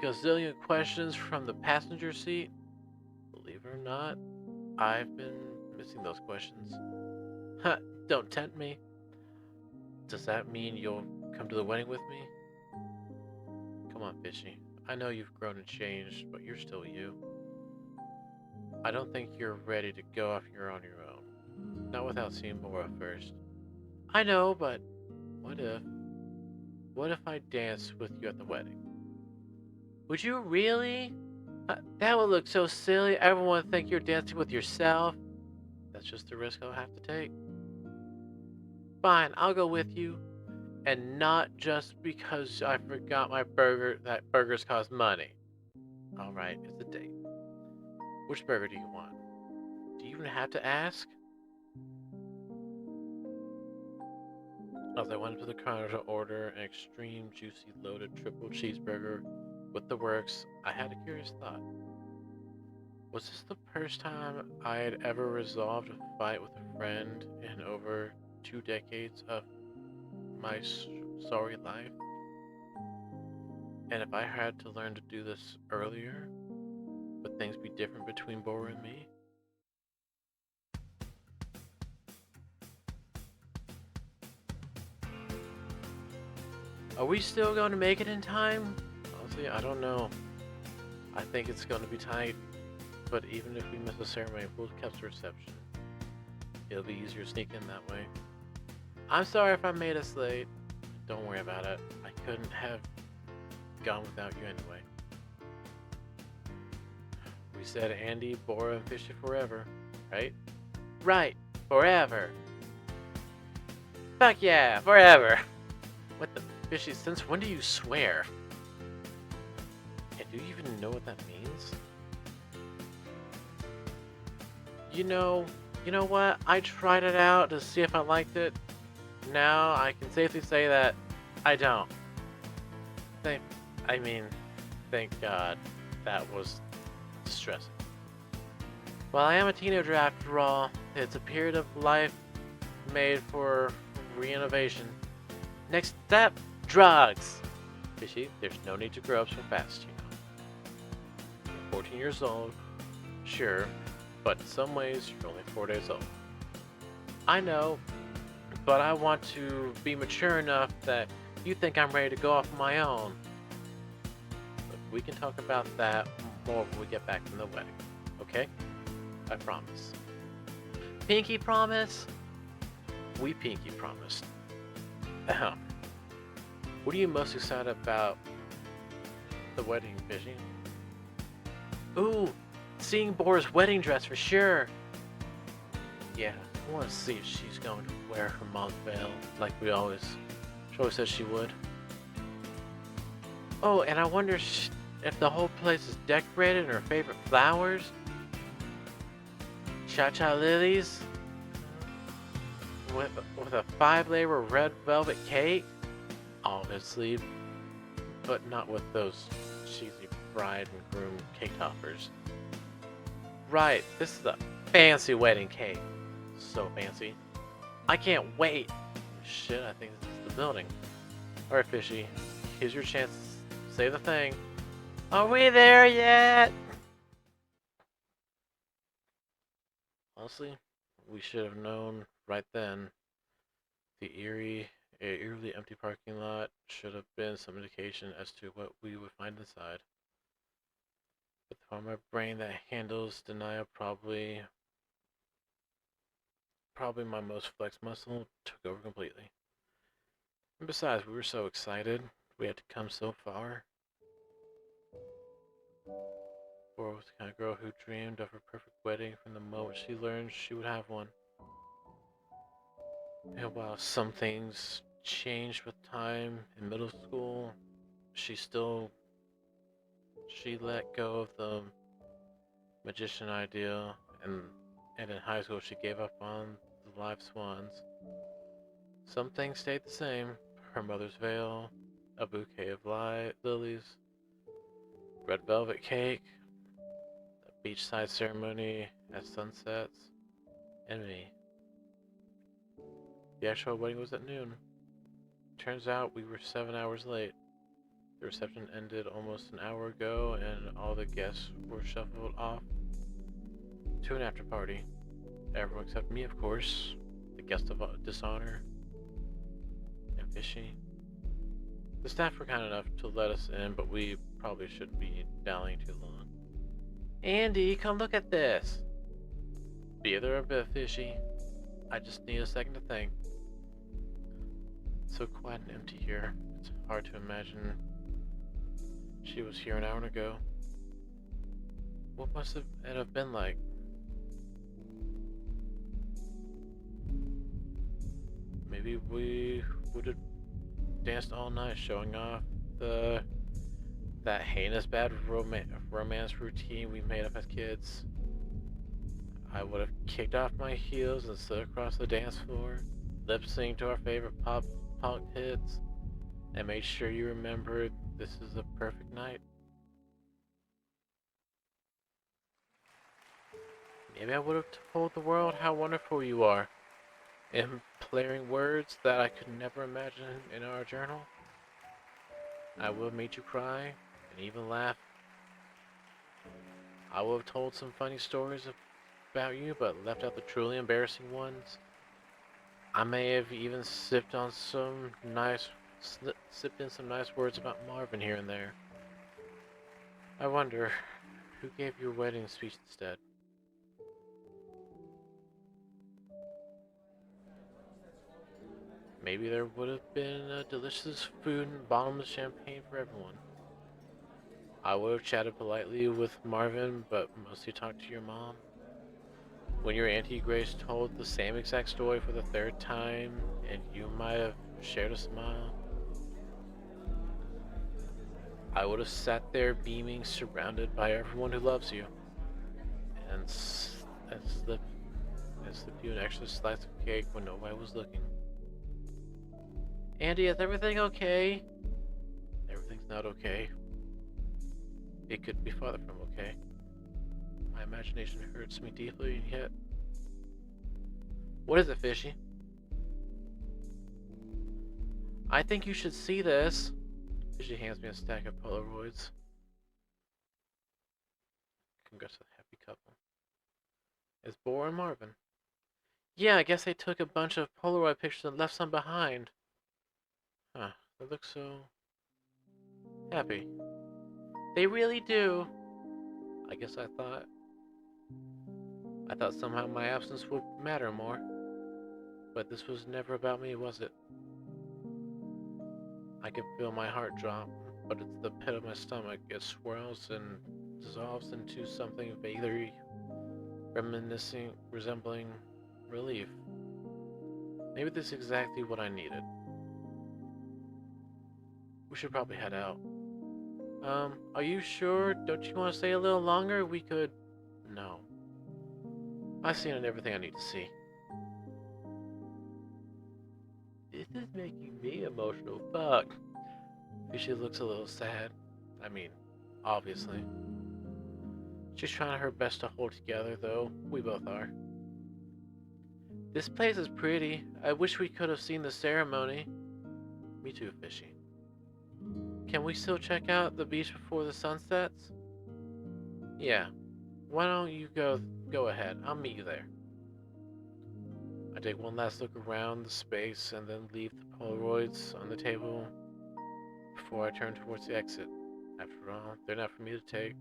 gazillion questions from the passenger seat. Believe it or not, I've been missing those questions. Huh, don't tempt me. Does that mean you'll come to the wedding with me? Come on, Fishy. I know you've grown and changed, but you're still you. I don't think you're ready to go off on your own. Not without seeing Mora first. I know, but what if? What if I danced with you at the wedding? Would you really? That would look so silly. Everyone would think you're dancing with yourself. That's just the risk I'll have to take. Fine, I'll go with you. And not just because I forgot my burger that burgers cost money. Alright, it's a date. Which burger do you want? Do you even have to ask? As I went to the counter to order an extreme juicy loaded triple cheeseburger with the works, I had a curious thought. Was this the first time I had ever resolved a fight with a friend in over 2 decades of my sorry life? And if I had to learn to do this earlier, would things be different between Bora and me? Are we still going to make it in time? Honestly, I don't know. I think it's going to be tight, but even if we miss the ceremony, we'll catch the reception. It'll be easier to sneak in that way. I'm sorry if I made us late. Don't worry about it. I couldn't have gone without you anyway. We said Andy, Bora, and Fishy forever, right? Right, forever. Fuck yeah, forever. What the Fishy, since when do you swear? And do you even know what that means? You know what? I tried it out to see if I liked it. Now I can safely say that I don't. Thank, I mean, thank God. That was distressing. Well, I am a teenager after all. It's a period of life made for reinnovation. Next step, drugs. Fishy, there's no need to grow up so fast, you know. You're 14 years old, sure, but in some ways you're only 4 days old. I know, but I want to be mature enough that you think I'm ready to go off on my own. But we can talk about that more when we get back from the wedding, okay? I promise. Pinky promise? We pinky promised. Ahem. What are you most excited about the wedding, Fishy? Ooh, seeing Bora's wedding dress for sure. Yeah, I want to see if she's going to wear her mom's veil like she always said she would. Oh, and I wonder if the whole place is decorated in her favorite flowers. Cha-cha lilies with a 5-layer red velvet cake, obviously, but not with those cheesy bride and groom cake toppers. Right, this is a fancy wedding cake. So fancy. I can't wait. Shit, I think this is the building. Alright, Fishy, here's your chance to say the thing. Are we there yet? Honestly, we should have known right then. The eerily empty parking lot should have been some indication as to what we would find inside. But the part of my brain that handles denial probably my most flexed muscle took over completely. And besides, we were so excited. We had to come so far. Bora was the kind of girl who dreamed of her perfect wedding from the moment she learned she would have one. And while some things changed with time in middle school, she still she let go of the magician idea, and in high school she gave up on the live swans. Some things stayed the same: her mother's veil, a bouquet of lilies, red velvet cake, a beachside ceremony at sunsets, and me. The actual wedding was at noon. Turns out we were 7 hours late. The reception ended almost an hour ago, and all the guests were shuffled off to an after party. Everyone except me, of course, the guest of dishonor, and Fishy. The staff were kind enough to let us in, but we probably shouldn't be dallying too long. Andy, come look at this! Be there a bit, Fishy. I just need a second to think. It's so quiet and empty here. It's hard to imagine she was here an hour ago. What must it have been like? Maybe we would have danced all night, showing off that heinous bad romance routine we made up as kids. I would have kicked off my heels and stood across the dance floor, lip synced to our favorite pop punk hits, and made sure you remembered this is a perfect night. Maybe I would have told the world how wonderful you are, imploring words that I could never imagine in our journal. I would have made you cry and even laugh. I would have told some funny stories about you, but left out the truly embarrassing ones. I may have even sipped in some nice words about Marvin here and there. I wonder who gave your wedding speech instead. Maybe there would have been delicious food and bottomless champagne for everyone. I would have chatted politely with Marvin, but mostly talked to your mom. When your Auntie Grace told the same exact story for the third time, and you might have shared a smile, I would have sat there beaming, surrounded by everyone who loves you, and, and slipped you an extra slice of cake when nobody was looking. Andy, is everything okay? Everything's not okay. It could be farther from okay. My imagination hurts me deeply, and yet... What is it, Fishy? I think you should see this. Fishy hands me a stack of Polaroids. Congrats to the happy couple. It's Bora and Marvin. Yeah, I guess they took a bunch of Polaroid pictures and left some behind. Huh, they look so... happy. They really do. I guess I thought somehow my absence would matter more. But this was never about me, was it? I could feel my heart drop, but it's the pit of my stomach. It swirls and dissolves into something vaguely resembling relief. Maybe this is exactly what I needed. We should probably head out. Are you sure? Don't you want to stay a little longer? We could... No. I've seen everything I need to see. This is making me emotional. Fuck. Fishy looks a little sad. I mean, obviously. She's trying her best to hold together, though. We both are. This place is pretty. I wish we could have seen the ceremony. Me too, Fishy. Can we still check out the beach before the sun sets? Yeah. Why don't you go ahead? I'll meet you there. I take one last look around the space and then leave the Polaroids on the table before I turn towards the exit. After all, they're not for me to take.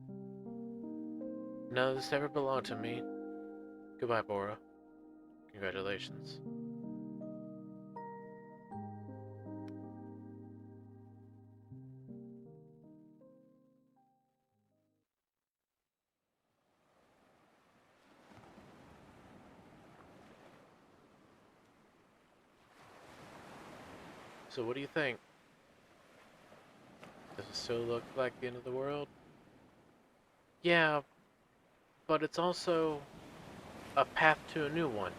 None of this ever belonged to me. Goodbye, Bora. Congratulations. So what do you think? Does it still look like the end of the world? Yeah, but it's also a path to a new one.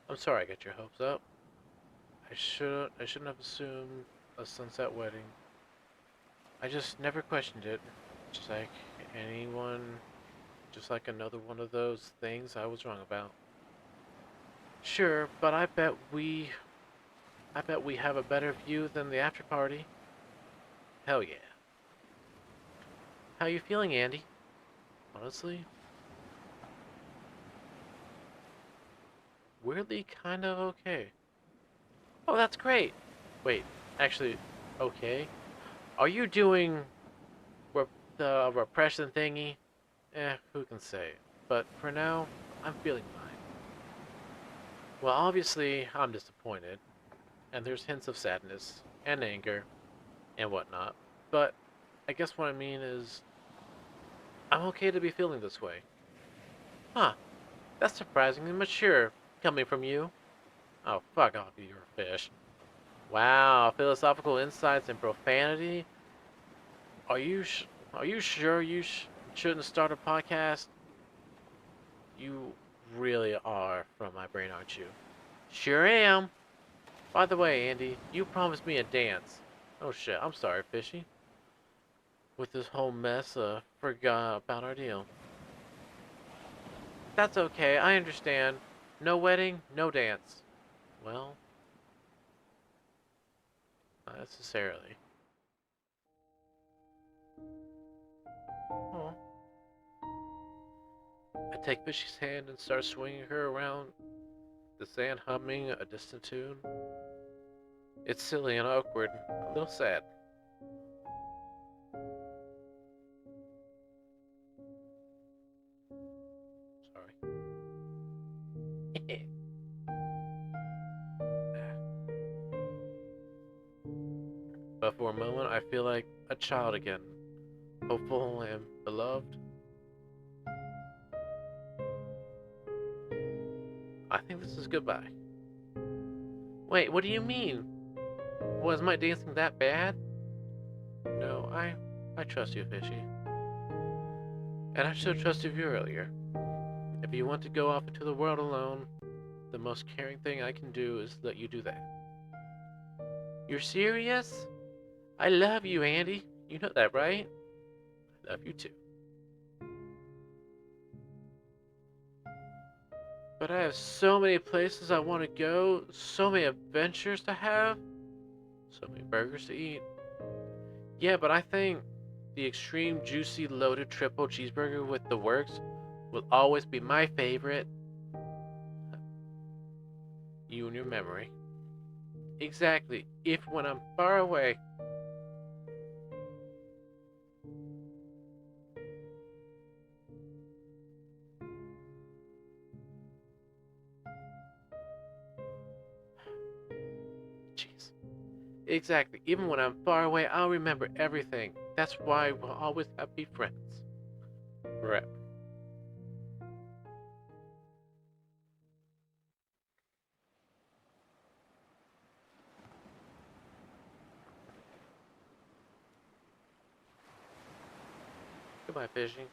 I'm sorry I got your hopes up. I shouldn't have assumed a sunset wedding. I just never questioned it. Just like anyone, just like another one of those things I was wrong about. Sure, but I bet we have a better view than the after party. Hell yeah. How you feeling, Andy? Honestly, weirdly kind of okay. Oh, that's great. Wait, actually, okay. Are you doing rep the repression thingy? Who can say? But for now, I'm feeling fine. Well, obviously, I'm disappointed, and there's hints of sadness and anger and whatnot. But I guess what I mean is, I'm okay to be feeling this way. Huh, that's surprisingly mature, coming from you. Oh, fuck off, you're a fish. Wow, philosophical insights and profanity? Are you are you sure you shouldn't start a podcast? You really are from my brain, aren't you? Sure am. By the way, Andy, you promised me a dance. Oh shit, I'm sorry, Fishy. With this whole mess, forgot about our deal. That's okay, I understand. No wedding, no dance. Well, not necessarily. Oh. I take Fishy's hand and start swinging her around the sand, humming a distant tune. It's silly and awkward, a little sad. Sorry. But for a moment, I feel like a child again, hopeful and beloved. I think this is goodbye. Wait, what do you mean? Was my dancing that bad? No, I trust you, Fishy. And I should have trusted you earlier. If you want to go off into the world alone, the most caring thing I can do is let you do that. You're serious? I love you, Andy. You know that, right? I love you too. But I have so many places I want to go, so many adventures to have, so many burgers to eat. Yeah, but I think the extreme juicy loaded triple cheeseburger with the works will always be my favorite. You and your memory. Exactly. If when I'm far away. Jeez. Exactly. Even when I'm far away, I'll remember everything. That's why we'll always have to be friends. Forever. Goodbye, fishing.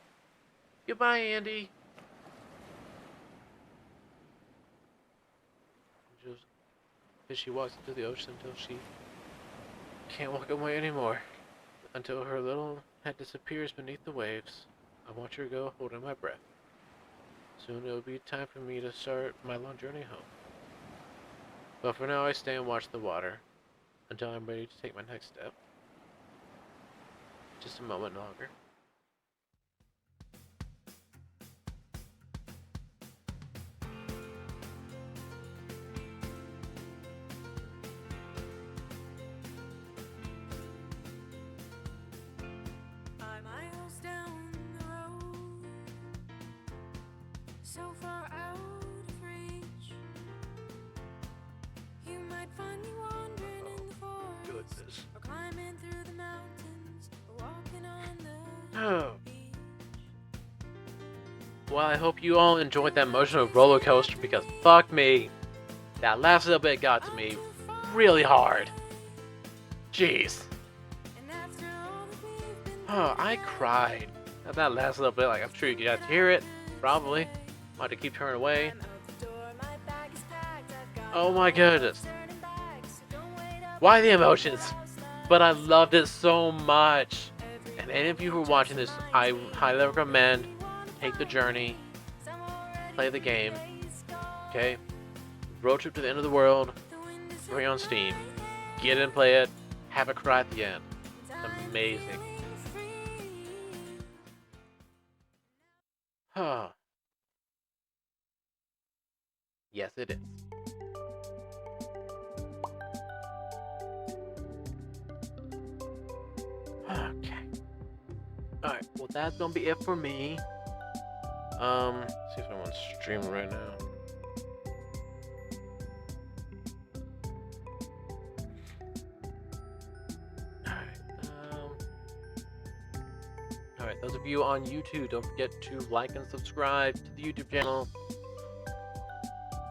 Goodbye, Andy. Just as she walks into the ocean until she can't walk away anymore. Until her little head disappears beneath the waves. I watch her go, holding my breath. Soon it'll be time for me to start my long journey home. But for now, I stay and watch the water until I'm ready to take my next step. Just a moment longer. Miles down the road, so far out of reach. You might find me wandering in the forest, Goodness. or climbing through the mountains, or walking on the Oh. beach. Well, I hope you all enjoyed that emotional roller coaster because fuck me. That last little bit got to me really hard. Jeez. Oh, I cried. At that last little bit, like, I'm sure you guys hear it. Probably. Might have to keep turning away. Oh my goodness. Why the emotions? But I loved it so much. And any of you who are watching this, I highly recommend take the journey, play the game. Okay? Road Trip to the End of the World, free on Steam. Get in, play it, have a cry at the end. Amazing. Yes, it is. Okay. Alright, well that's gonna be it for me. See if anyone's streaming right now. Alright, those of you on YouTube, don't forget to like and subscribe to the YouTube channel.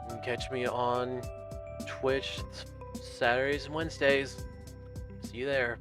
You can catch me on Twitch Saturdays and Wednesdays. See you there.